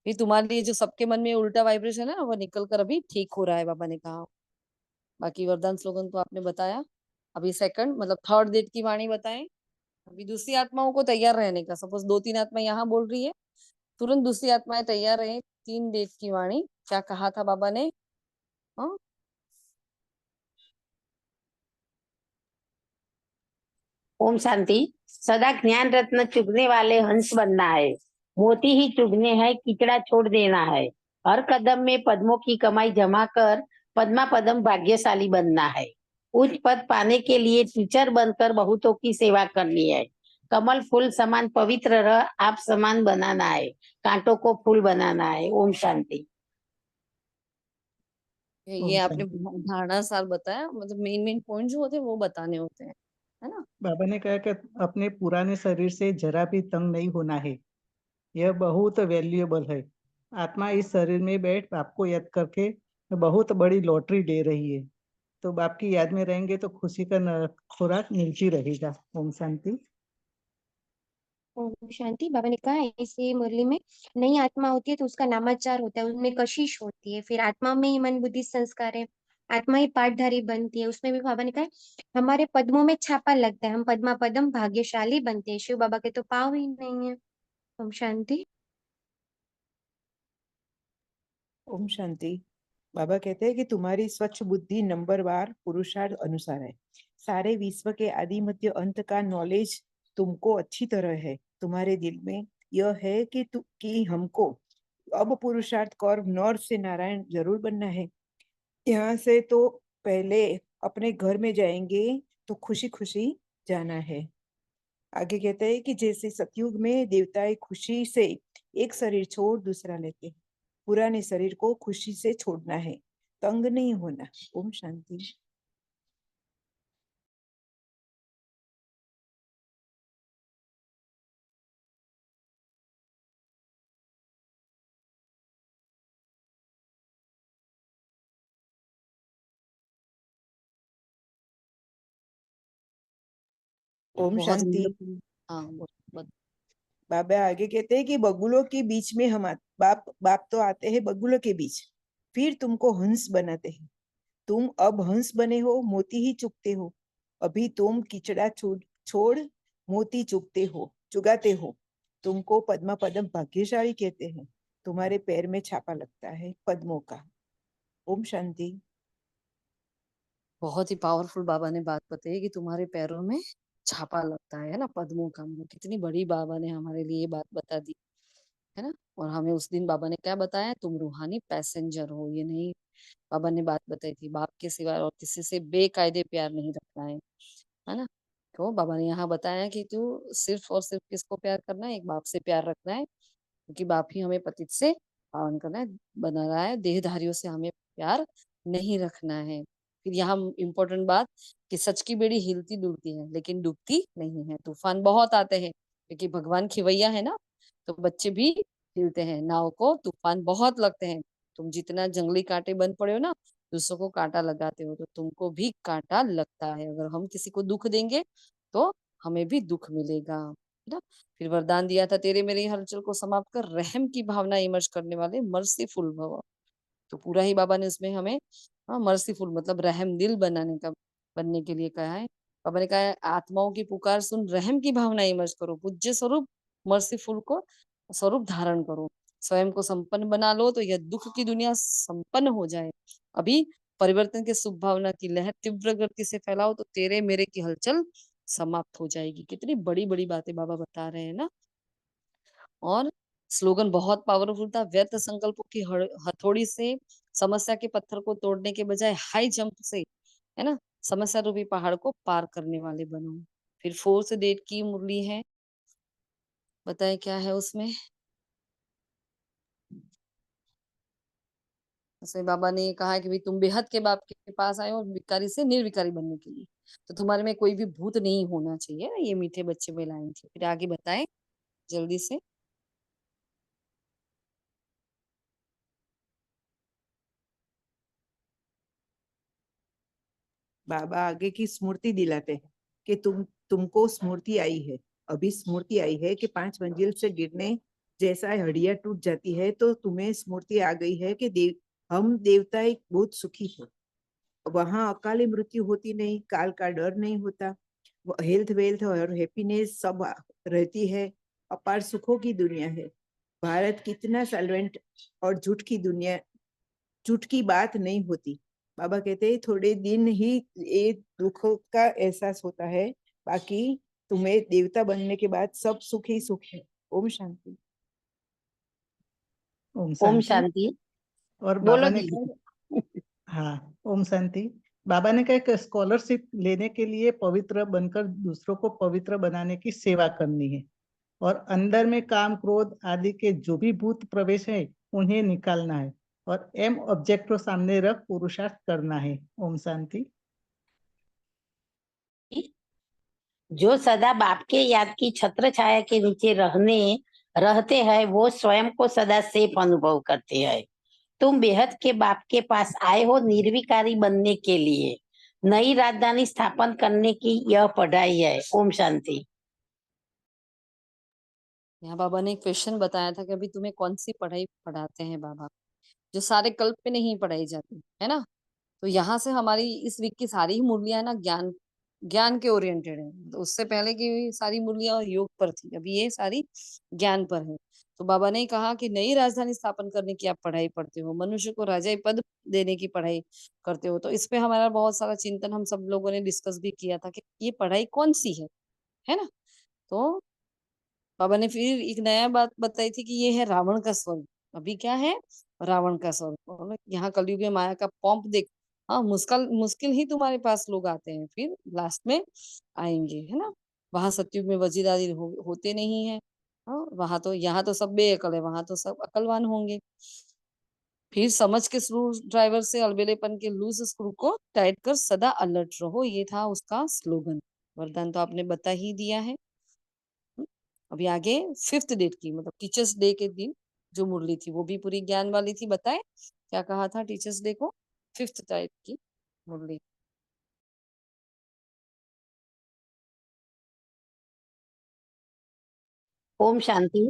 ये तुम्हारे लिए जो सबके मन में उल्टा वाइब्रेशन है ना, वो निकल कर अभी ठीक हो रहा है, बाबा ने कहा। बाकी वरदान स्लोगन तो आपने बताया। अभी सेकंड मतलब थर्ड डेट की वाणी बताएं। अभी दूसरी आत्माओं को तैयार रहने का, सपोज 2-3 आत्मा यहाँ बोल रही है, तुरंत दूसरी आत्माएं तैयार रहे। 3 डेट की वाणी क्या कहा था बाबा ने? हाँ, ओम शांति। सदा ज्ञान रत्न चुगने वाले हंस बनना है, मोती ही चुगने हैं, कीचड़ा छोड़ देना है। हर कदम में पद्मों की कमाई जमा कर पद्मा पदम भाग्यशाली बनना है। उच्च पद पाने के लिए टीचर बनकर बहुतों की सेवा करनी है। कमल फूल समान पवित्र रह आप समान बनाना है, कांटों को फूल बनाना है। ओम शांति। ये ओम आपने शांति। धारणा सार बताया, मतलब मेन मेन पॉइंट जो होते हैं वो बताने होते हैं, है ना। बाबा ने कहा कि अपने पुराने शरीर से जरा भी तंग नहीं होना है, यह बहुत वैल्यूएबल है। आत्मा इस शरीर में बैठ आपको याद करके बहुत बड़ी लॉटरी दे रही है, तो बाप की याद में रहेंगे तो खुशी का खुराक मिलती रहेगा। ओम शांति। ओम शांति। बाबा ने कहा है इसे मुरली में नई आत्मा होती है तो उसका नामाचार होता है, उनमें कशिश होती है, फिर आत्मा में ही मन बुद्धि संस्कार है, आत्मा ही पाठधारी बनती है। उसमें भी बाबा ने कहा है, हमारे पद्मों में छापा लगता है, हम पद्मा पदम भाग्यशाली बनते हैं। शिव बाबा के तो पाव ही नहीं है। ओम शांति। ओम शांति। बाबा कहते हैं कि तुम्हारी स्वच्छ बुद्धि नंबरवार पुरुषार्थ अनुसार है। सारे विश्व के आदि मध्य अंत का नॉलेज तुमको अच्छी तरह है। तुम्हारे दिल में यह है कि हमको अब पुरुषार्थ कर नर से नारायण जरूर बनना है। यहाँ से तो पहले अपने घर में जाएंगे तो खुशी खुशी जाना है। आगे कहते हैं कि जैसे सतयुग में देवताएं खुशी से एक शरीर छोड़ दूसरा लेते हैं, पुराने शरीर को खुशी से छोड़ना है, तंग नहीं होना। ओम शांति। ओम बहुत शांति। हाँ, बहुत बाबा आगे कहते हैं कि बगुलों के बीच में हम बाप तो आते हैं बगुलों के बीच, फिर तुमको हंस बनाते हैं। तुम अब हंस बने हो, मोती ही चुगते हो। अभी तुम किचड़ा छोड़ मोती चुगाते हो। तुमको पद्मा पदम भाग्यशाली कहते हैं। तुम्हारे पैर में छापा लगता है पद्मों का। ओम शांति। बहुत ही पावरफुल बाबा ने बात बताई कि तुम्हारे पैरों में छापा लगता है ना पद्मों का। मतलब कितनी बड़ी बाबा ने हमारे लिए ये बात बता दी है ना। और हमें उस दिन बाबा ने क्या बताया, तुम रूहानी पैसेंजर हो। ये नहीं बाबा ने बात बताई थी, बाप के सिवाय और किसी से बेकायदे प्यार नहीं रखना है ना। तो बाबा ने यहाँ बताया कि तू सिर्फ और सिर्फ किसको प्यार करना है, एक बाप से प्यार रखना है, क्योंकि बाप ही हमें पतित से पावन करना है, बना रहा है। देहधारियों से हमें प्यार नहीं रखना है। फिर यहाँ इम्पोर्टेंट बात कि सच की बेड़ी हिलती डुलती है लेकिन डूबती नहीं है। तूफान बहुत आते हैं क्योंकि भगवान खिवैया है ना, तो बच्चे भी हिलते हैं। नाव को तूफान बहुत लगते हैं। तुम जितना जंगली कांटे बन पड़े हो ना, दूसरों को कांटा लगाते हो, तो तुमको भी कांटा लगता है। अगर हम किसी को दुख देंगे तो हमें भी दुख मिलेगा, है ना। फिर वरदान दिया था, तेरे मेरे हलचल को समाप्त कर रहम की भावना इमर्ज करने वाले मर्सीफुल भव। तो पूरा ही बाबा ने उसमें हमें मर्सीफुल मतलब रहम दिल बनने के लिए कहा है। बाबा ने कहा है, आत्माओं की पुकार सुन रहम की भावना इमर्ज करो, पूज्य स्वरूप मर्सीफुल को स्वरूप धारण करो, स्वयं को संपन्न बना लो, तो यह दुख की दुनिया संपन्न हो जाए। अभी परिवर्तन के शुभ भावना की लहर तीव्र गति से फैलाओ, तो तेरे मेरे की हलचल समाप्त हो जाएगी। कितनी बड़ी बड़ी बातें बाबा बता रहे हैं ना। और स्लोगन बहुत पावरफुल था, व्यर्थ संकल्पों की हथौड़ी से समस्या के पत्थर को तोड़ने के बजाय हाई जंप से, है ना, समस्या रूपी पहाड़ को पार करने वाले बनो। फिर 4 से 8 की मुरली है, बताए क्या है उसमें। उसमें बाबा ने कहा है कि भाई तुम बेहद के बाप के पास आए हो विकारी से निर्विकारी बनने के लिए, तो तुम्हारे में कोई भी भूत नहीं होना चाहिए। ये मीठे बच्चे में लाइन थी। फिर आगे बताए जल्दी से। बाबा आगे की स्मृति दिलाते हैं कि तुमको स्मृति आई है। अभी स्मृति आई है कि 5 मंजिल से गिरने जैसा हड्डियां टूट जाती है, तो तुम्हें स्मृति आ गई है कि हम देवता एक बहुत सुखी है। वहां अकाली मृत्यु होती नहीं, काल का डर नहीं होता, हेल्थ वेल्थ और हैप्पीनेस सब रहती है। अपार सुखों की दुनिया है। भारत कितना सॉल्वेंट और झूठ की बात नहीं होती। बाबा कहते हैं थोड़े दिन ही ये दुख का एहसास होता है, बाकी तुम्हें देवता बनने के बाद सब सुख ही सुख है। ओम शांति। ओम ओम शांति। शांति। और बोलो बाबा ने दीदी। हाँ, ओम शांति। बाबा ने कहा कि स्कॉलरशिप लेने के लिए पवित्र बनकर दूसरों को पवित्र बनाने की सेवा करनी है, और अंदर में काम क्रोध आदि के जो भी भूत प्रवेश है उन्हें निकालना है, और एम ऑब्जेक्ट को सामने रख पुरुषार्थ करना है। ओम शांति। जो सदा बाप के याद की छत्र छाया के नीचे रहते हैं, वो स्वयं को सदा सेफ अनुभव करते हैं। तुम बेहद के बाप के पास आए हो निर्विकारी बनने के लिए। नई राजधानी स्थापन करने की यह पढ़ाई है। ओम शांति। यहाँ बाबा ने एक क्वेश्चन बताया था कि अभी तुम्हें कौन सी पढ़ाई पढ़ाते हैं बाबा, जो सारे कल्प पे नहीं पढ़ाई जाती है ना। तो यहाँ से हमारी इस वीक की सारी ही मुरलियां ना ज्ञान ज्ञान के ओरिएंटेड है। तो उससे पहले की सारी मुरलियां योग पर थी, अभी ये सारी ज्ञान पर है। तो बाबा ने कहा कि नई राजधानी स्थापन करने की आप पढ़ाई पढ़ते हो, मनुष्य को राजाई पद देने की पढ़ाई करते हो। तो इस पे हमारा बहुत सारा चिंतन हम सब लोगों ने डिस्कस भी किया था कि ये पढ़ाई कौन सी है ना। तो बाबा ने फिर एक नया बात बताई थी कि ये है रावण का स्वर्ग। अभी क्या है, रावण का स्वर्ग। और यहाँ कलयुग में माया का पंप देख। हाँ, मुश्किल मुश्किल ही तुम्हारे पास लोग आते हैं, फिर लास्ट में आएंगे, है ना। वहां सतयुग में वजीर आदि होते नहीं है। हाँ, वहां तो, यहाँ तो सब बेअकल है, वहां तो सब अकलवान होंगे। फिर समझ के स्क्रू ड्राइवर से अलबेलेपन के लूज स्क्रू को टाइट कर सदा अलर्ट रहो, ये था उसका स्लोगन। वरदान तो आपने बता ही दिया है। अभी आगे 5th डेट की मतलब टीचर्स डे के दिन जो मुरली थी वो भी पूरी ज्ञान वाली थी। बताए क्या कहा था टीचर्स डे को, 5th टाइप की मुरली। ओम शांति।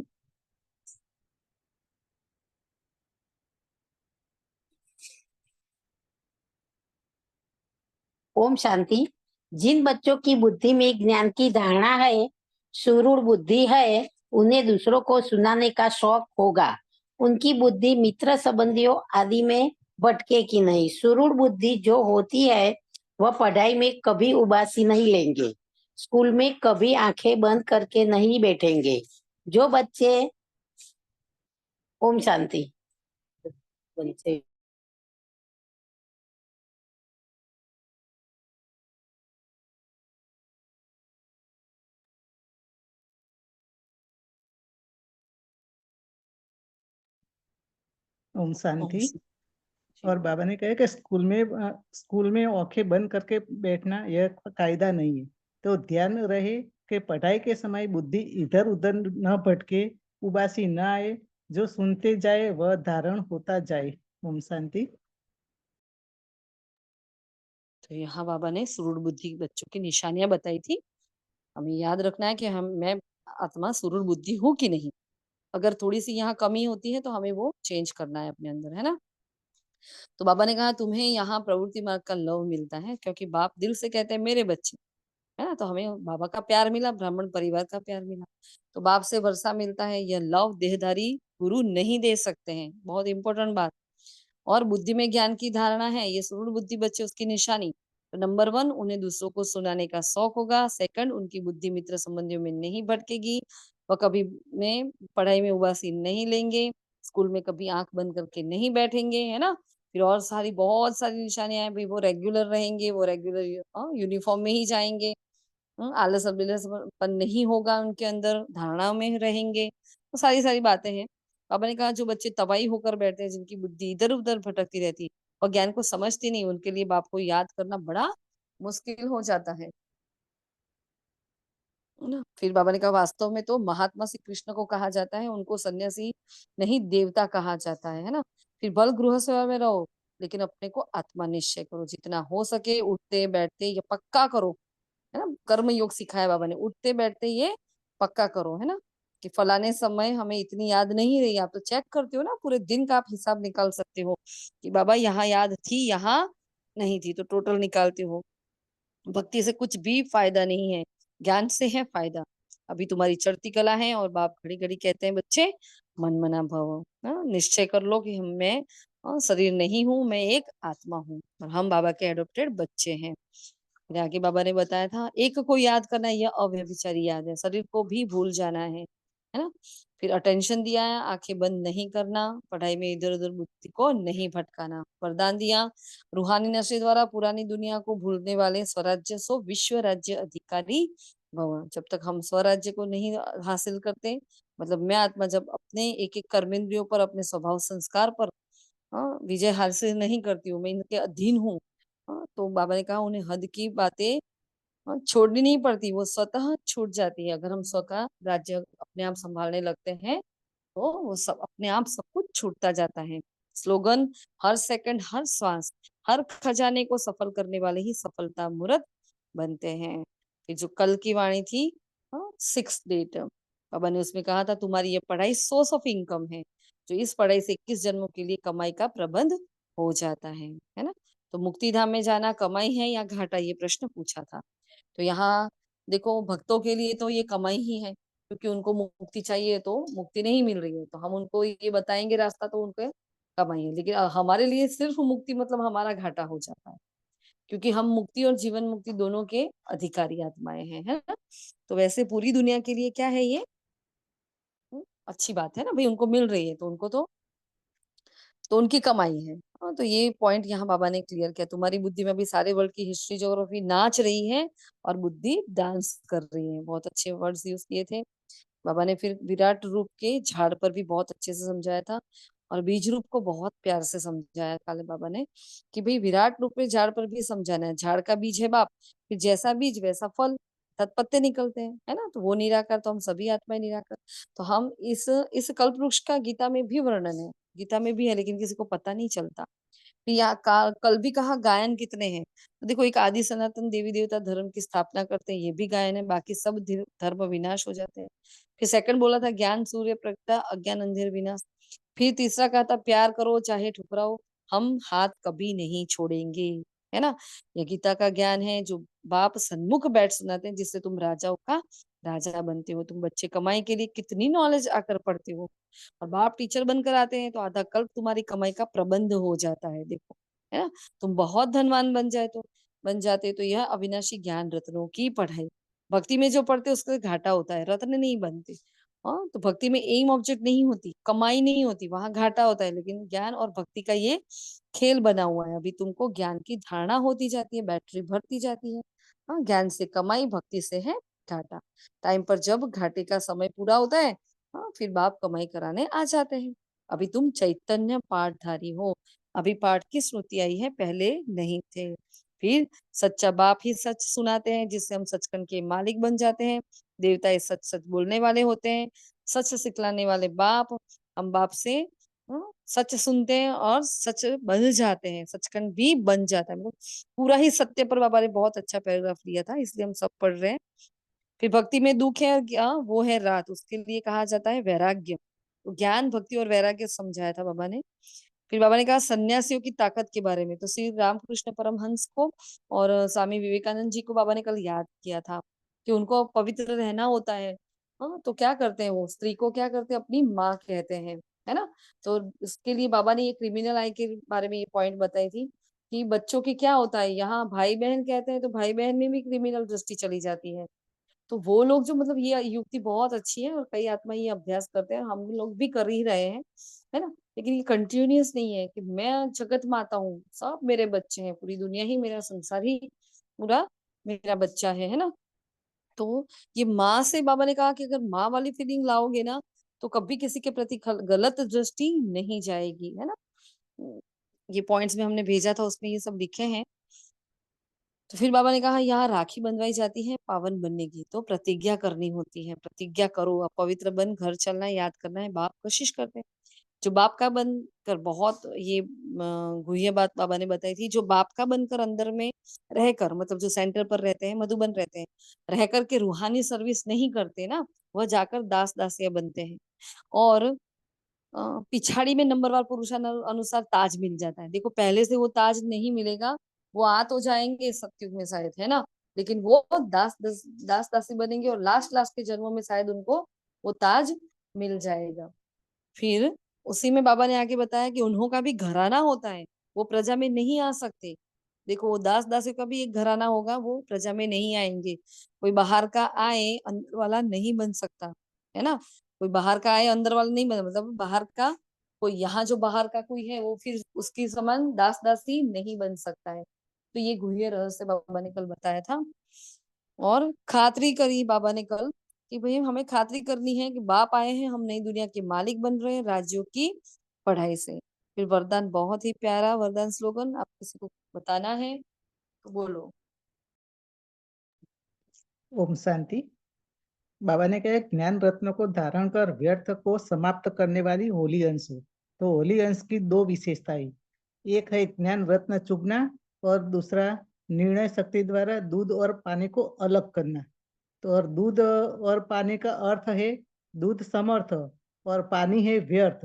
ओम शांति। जिन बच्चों की बुद्धि में ज्ञान की धारणा है, सुरूढ़ बुद्धि है, उन्हें दूसरों को सुनाने का शौक होगा। उनकी बुद्धि मित्र संबंधियों आदि में भटके की नहीं। सुरूढ़ बुद्धि जो होती है वह पढ़ाई में कभी उबासी नहीं लेंगे, स्कूल में कभी आंखें बंद करके नहीं बैठेंगे। जो बच्चे ओम शांति बच्चे ओम शांति। जी। और बाबा ने कहा कि स्कूल में आंखें बंद करके बैठना यह कायदा नहीं है। तो ध्यान रहे कि पढ़ाई के समय बुद्धि इधर उधर न भटके, उबासी न आए, जो सुनते जाए वह धारण होता जाए। ओम शांति। तो यहाँ बाबा ने सुरूढ़ बुद्धि बच्चों की निशानियां बताई थी। हमें याद रखना है कि मैं आत्मा सुरूढ़ बुद्धि हूँ कि नहीं। अगर थोड़ी सी यहाँ कमी होती है तो हमें वो चेंज करना है अपने अंदर, है ना। तो बाबा ने कहा तुम्हें यहाँ प्रवृत्ति मार्ग का लव मिलता है, क्योंकि बाप दिल से कहते हैं मेरे बच्चे, है ना। तो हमें बाबा का प्यार मिला, ब्राह्मण परिवार का प्यार मिला, तो बाप से वर्षा मिलता है। यह लव देहधारी गुरु नहीं दे सकते हैं, बहुत इंपॉर्टेंट बात। और बुद्धि में ज्ञान की धारणा है, ये सुरूढ़ बुद्धि बच्चे उसकी निशानी। तो नंबर 1, उन्हें दूसरों को सुनाने का शौक होगा। सेकंड, उनकी बुद्धि मित्र संबंधियों में नहीं भटकेगी, वह कभी में पढ़ाई में उबासी नहीं लेंगे, स्कूल में कभी आंख बंद करके नहीं बैठेंगे, है ना। फिर और सारी बहुत सारी निशानियां हैं भाई। वो रेगुलर रहेंगे, वो रेगुलर यूनिफॉर्म में ही जाएंगे, आलस और विलसपन नहीं होगा उनके अंदर, धारणा में रहेंगे। तो सारी सारी बातें हैं। बाबा ने कहा जो बच्चे तबाही होकर बैठते हैं, जिनकी बुद्धि इधर उधर भटकती रहती और ज्ञान को समझती नहीं, उनके लिए बाप को याद करना बड़ा मुश्किल हो जाता है ना। फिर बाबा ने कहा वास्तव में तो महात्मा श्री कृष्ण को कहा जाता है, उनको सन्यासी नहीं देवता कहा जाता है ना। फिर बल गृह सेवा में रहो, लेकिन अपने को आत्मा निश्चय करो, जितना हो सके उठते बैठते ये पक्का करो, है ना। कर्म योग सिखाया बाबा ने, उठते बैठते ये पक्का करो, है ना। कि फलाने समय हमें इतनी याद नहीं रही, आप तो चेक करते हो ना, पूरे दिन का आप हिसाब निकाल सकते हो कि बाबा यहाँ याद थी, यहाँ नहीं थी, तो टोटल निकालते हो। भक्ति से कुछ भी फायदा नहीं है, ज्ञान से है फायदा। अभी तुम्हारी चढ़ती कला है, और बाप घड़ी घड़ी कहते हैं बच्चे मन मना भव, निश्चय कर लो कि मैं शरीर नहीं हूँ, मैं एक आत्मा हूँ, और हम बाबा के एडॉप्टेड बच्चे हैं। फिर आगे बाबा ने बताया था एक को याद करना यह अव्यभिचारी याद है, शरीर को भी भूल जाना है ना। फिर अटेंशन दिया है, आंखें बंद नहीं करना, पढ़ाई में इधर उधर बुद्धि को नहीं भटकाना। वरदान दिया रूहानी नशे द्वारा पुरानी दुनिया को भूलने वाले स्वराज्य सो विश्व राज्य अधिकारी भव। जब तक हम स्वराज्य को नहीं हासिल करते, मतलब मैं आत्मा जब अपने एक एक कर्मेंद्रियों पर, अपने स्वभाव संस्कार पर विजय हासिल नहीं करती हूँ, मैं इनके अधीन हूँ, तो बाबा ने कहा उन्हें हद की बातें छोड़नी नहीं पड़ती, वो स्वतः छूट जाती है। अगर हम स्व का राज्य अपने आप संभालने लगते हैं तो वो सब अपने आप सब कुछ छूटता जाता है। स्लोगन हर सेकंड, हर श्वास, हर खजाने को सफल करने वाले ही सफलता मूर्त बनते हैं। फिर जो कल की वाणी थी 6 डेट, बाबा ने उसमें कहा था तुम्हारी ये पढ़ाई सोर्स ऑफ इनकम है, जो इस पढ़ाई से 21 जन्मों के लिए कमाई का प्रबंध हो जाता है ना। तो मुक्ति धाम में जाना कमाई है या घाटा, ये प्रश्न पूछा था। तो यहाँ देखो भक्तों के लिए तो ये कमाई ही है, क्योंकि उनको मुक्ति चाहिए, तो मुक्ति नहीं मिल रही है, तो हम उनको ये बताएंगे रास्ता, तो उनको कमाई है। लेकिन हमारे लिए सिर्फ मुक्ति मतलब हमारा घाटा हो जाता है, क्योंकि हम मुक्ति और जीवन मुक्ति दोनों के अधिकारी आत्माएं हैं, है ना। तो वैसे पूरी दुनिया के लिए क्या है ये अच्छी बात है ना भाई, उनको मिल रही है तो उनको तो उनकी कमाई है। तो ये पॉइंट यहाँ बाबा ने क्लियर किया। तुम्हारी बुद्धि में भी सारे वर्ल्ड की हिस्ट्री ज्योग्राफी नाच रही है और बुद्धि डांस कर रही है। बहुत अच्छे वर्ड्स यूज किए थे बाबा ने। फिर विराट रूप के झाड़ पर भी बहुत अच्छे से समझाया था, और बीज रूप को बहुत प्यार से समझाया काले बाबा ने कि भाई विराट रूप में झाड़ पर भी समझाना है। झाड़ का बीज है बाप, फिर जैसा बीज वैसा फल, तत्पत्ते निकलते हैं, है ना। तो वो निराकार, तो हम सभी आत्माएं निराकार। तो हम इस कल्प वृक्ष का गीता में भी वर्णन है, गीता में भी है, लेकिन किसी को पता नहीं चलता। फिर कल भी कहा गायन कितने हैं, तो देखो एक आदि सनातन देवी देवता धर्म की स्थापना करते हैं, ये भी गायन है, बाकी सब धर्म विनाश हो जाते हैं। फिर सेकंड बोला था ज्ञान सूर्य प्रगटा अज्ञान अंधेर विनाश। फिर तीसरा कहा था प्यार करो चाहे ठुकराओ, हम हाथ कभी नहीं छोड़ेंगे, है ना। ये गीता का ज्ञान है जो बाप सन्मुख बैठ सुनाते हैं, जिससे तुम राजाओं का राजा बनते हो। तुम बच्चे कमाई के लिए कितनी नॉलेज आकर पढ़ते हो, और बाप टीचर बनकर आते हैं तो आधा कल्प तुम्हारी कमाई का प्रबंध हो जाता है, देखो, है ना। तुम बहुत धनवान बन जाते तो यह अविनाशी ज्ञान रत्नों की पढ़ाई। भक्ति में जो पढ़ते उसका घाटा होता है, रत्न नहीं बनते। हाँ, तो भक्ति में एम ऑब्जेक्ट नहीं होती, कमाई नहीं होती, वहां घाटा होता है। लेकिन ज्ञान और भक्ति का ये खेल बना हुआ है। अभी तुमको ज्ञान की धारणा होती जाती है, बैटरी भरती जाती है। हाँ, ज्ञान से कमाई, भक्ति से है घाटा। टाइम पर जब घाटे का समय पूरा होता है, हाँ, फिर बाप कमाई कराने आ जाते हैं। अभी तुम चैतन्य पाठधारी हो, अभी पाठ की स्मृति आई है, पहले नहीं थे। फिर सच्चा बाप ही सच सुनाते हैं, जिससे हम सचखंड के मालिक बन जाते हैं। देवता ये सच सच बोलने वाले होते हैं, सच सिखलाने वाले बाप। हम बाप से सच सुनते हैं और सच बन जाते हैं, सचखंड भी बन जाता है। मतलब पूरा ही सत्य पर बाबा ने बहुत अच्छा पैराग्राफ लिया था, इसलिए हम सब पढ़ रहे हैं। फिर भक्ति में दुख है क्या, वो है रात, उसके लिए कहा जाता है वैराग्य। तो ज्ञान भक्ति और वैराग्य समझाया था बाबा ने। फिर बाबा ने कहा सन्यासियों की ताकत के बारे में, तो श्री रामकृष्ण परमहंस को और स्वामी विवेकानंद जी को बाबा ने कल याद किया था कि उनको पवित्र रहना होता है। हाँ, तो क्या करते हैं वो, स्त्री को क्या करते हैं, अपनी माँ कहते हैं, है ना। तो इसके लिए बाबा ने ये क्रिमिनल आई के बारे में ये पॉइंट बताई थी कि बच्चों की क्या होता है, यहाँ भाई बहन कहते हैं तो भाई बहन में भी क्रिमिनल दृष्टि चली जाती है। तो वो लोग जो, मतलब ये युक्ति बहुत अच्छी है और कई आत्मा ये अभ्यास करते हैं, हम लोग भी कर ही रहे हैं, है ना। लेकिन ये कंटिन्यूअस नहीं है कि मैं जगत माता हूँ, सब मेरे बच्चे हैं, पूरी दुनिया ही मेरा, संसार ही पूरा मेरा बच्चा है ना। तो ये माँ से बाबा ने कहा कि अगर माँ वाली फीलिंग लाओगे ना, तो कभी किसी के प्रति गलत दृष्टि नहीं जाएगी, है ना। ये पॉइंट्स में हमने भेजा था, उसमें ये सब लिखे हैं। तो फिर बाबा ने कहा यहाँ राखी बंधवाई जाती है पावन बनने की, तो प्रतिज्ञा करनी होती है। प्रतिज्ञा करो, अब पवित्र बन घर चलना है, याद करना है, बाप कोशिश करते हैं। जो बाप का बनकर, बहुत ये गुह्य बात बाबा ने बताई थी, जो बाप का बनकर अंदर में रहकर, मतलब जो सेंटर पर रहते हैं, मधुबन रहते हैं, रह करके रूहानी सर्विस नहीं करते ना, वह जाकर दास दासिया बनते हैं। और पिछाड़ी में नंबरवार पुरुषानुसार ताज मिल जाता है। देखो पहले से वो ताज नहीं मिलेगा, वो आ तो जाएंगे सतयुग में शायद, है ना। लेकिन वो दास दासी बनेंगे और लास्ट लास्ट के जन्मों में शायद उनको वो ताज मिल जाएगा। फिर उसी में बाबा ने आगे बताया कि उन्हों का भी घराना होता है, वो प्रजा में नहीं आ सकते। देखो वो दास दासी का भी एक घराना होगा, वो प्रजा में नहीं आएंगे। कोई बाहर का आए अंदर वाला नहीं बन सकता, है ना। कोई बाहर का आए अंदर वाला नहीं बन, मतलब बाहर का कोई, यहाँ जो बाहर का कोई है वो फिर उसकी समान दास दासी नहीं बन सकता है। तो ये गुह्य रहस्य बाबा ने कल बताया था। और खातरी करी बाबा ने कल कि भाई हमें खातरी करनी है कि बाप आए हैं, हम नई दुनिया के मालिक बन रहे हैं राज्यों की पढ़ाई से। फिर वरदान, बहुत ही प्यारा वरदान स्लोगन, आप किसी को बताना है तो बोलो। ओम शांति। बाबा ने कहा ज्ञान रत्न को धारण कर व्यर्थ को समाप्त करने वाली होली अंश हो। तो होली अंश की दो विशेषताएं, एक है ज्ञान रत्न चुगना और दूसरा निर्णय शक्ति द्वारा दूध और पानी को अलग करना। तो और दूध और पानी का अर्थ है, दूध समर्थ और पानी है व्यर्थ।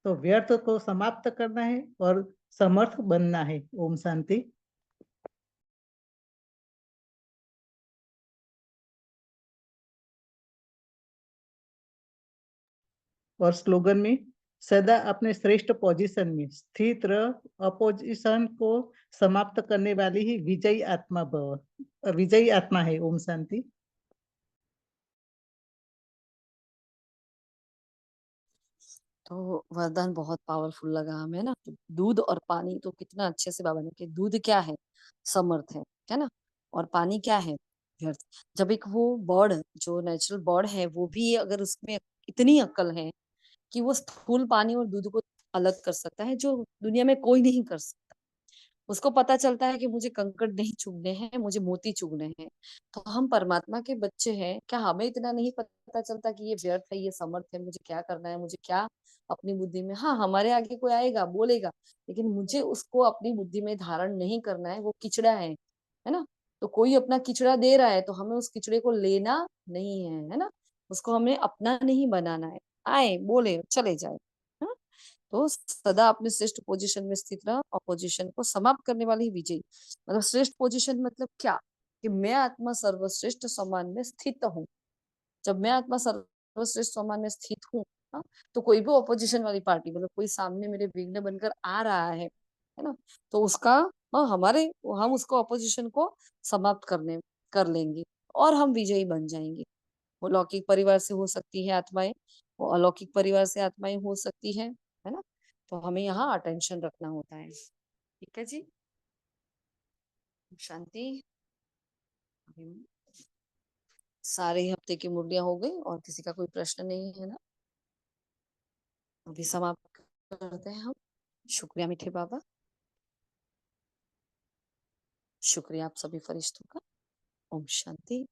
तो व्यर्थ को समाप्त करना है और समर्थ बनना है। ओम शांति। और स्लोगन में सदा अपने श्रेष्ठ पोजीशन में स्थित रह, अपोजिशन को समाप्त करने वाली ही विजयी आत्मा भव, विजयी आत्मा है। ओम शांति। तो वरदान बहुत पावरफुल लगा हमें ना। तो दूध और पानी, तो कितना अच्छे से बाबा ने कि दूध क्या है, समर्थ है ना। और पानी क्या है, व्यर्थ। जब एक वो बर्ड, जो नेचुरल बर्ड है, वो भी अगर उसमें इतनी अक्ल है कि वो स्थूल पानी और दूध को अलग कर सकता है, जो दुनिया में कोई नहीं कर सकता। उसको पता चलता है कि मुझे कंकड़ नहीं चुगने हैं, मुझे मोती चुगने हैं। तो हम परमात्मा के बच्चे हैं, क्या हमें इतना नहीं पता चलता कि ये व्यर्थ है, ये समर्थ है, मुझे क्या करना है, मुझे क्या अपनी बुद्धि में, हाँ हमारे आगे कोई आएगा बोलेगा, लेकिन मुझे उसको अपनी बुद्धि में धारण नहीं करना है, वो किचड़ा है ना। तो कोई अपना किचड़ा दे रहा है तो हमें उस किचड़े को लेना नहीं है ना, उसको हमें अपना नहीं बनाना है। आए बोले चले जाए, है ना? तो सदा अपने श्रेष्ठ पोजीशन में स्थित रहा, अपोजिशन को समाप्त करने वाली ही विजयी। मतलब श्रेष्ठ पोजीशन मतलब क्या, कि मैं आत्मा सर्वश्रेष्ठ सम्मान में स्थित हूँ। जब मैं आत्मा सर्वश्रेष्ठ सम्मान में स्थित हूँ, हाँ, तो कोई भी ऑपोजिशन वाली पार्टी, मतलब कोई सामने मेरे विघ्न बनकर आ रहा है ना, तो उसका, हाँ, हम उसको ऑपोजिशन को समाप्त कर लेंगे और हम विजयी बन जाएंगे। वो लौकिक परिवार से हो सकती है आत्माएं, वो अलौकिक परिवार से आत्माएं हो सकती है ना। तो हमें यहाँ अटेंशन रखना होता है। ठीक है जी, शांति। अभी सारे हफ्ते की मुरलियां हो गई और किसी का कोई प्रश्न नहीं है ना, अभी समाप्त करते हैं हम। शुक्रिया मीठे बाबा, शुक्रिया आप सभी फरिश्तों का। ओम शांति।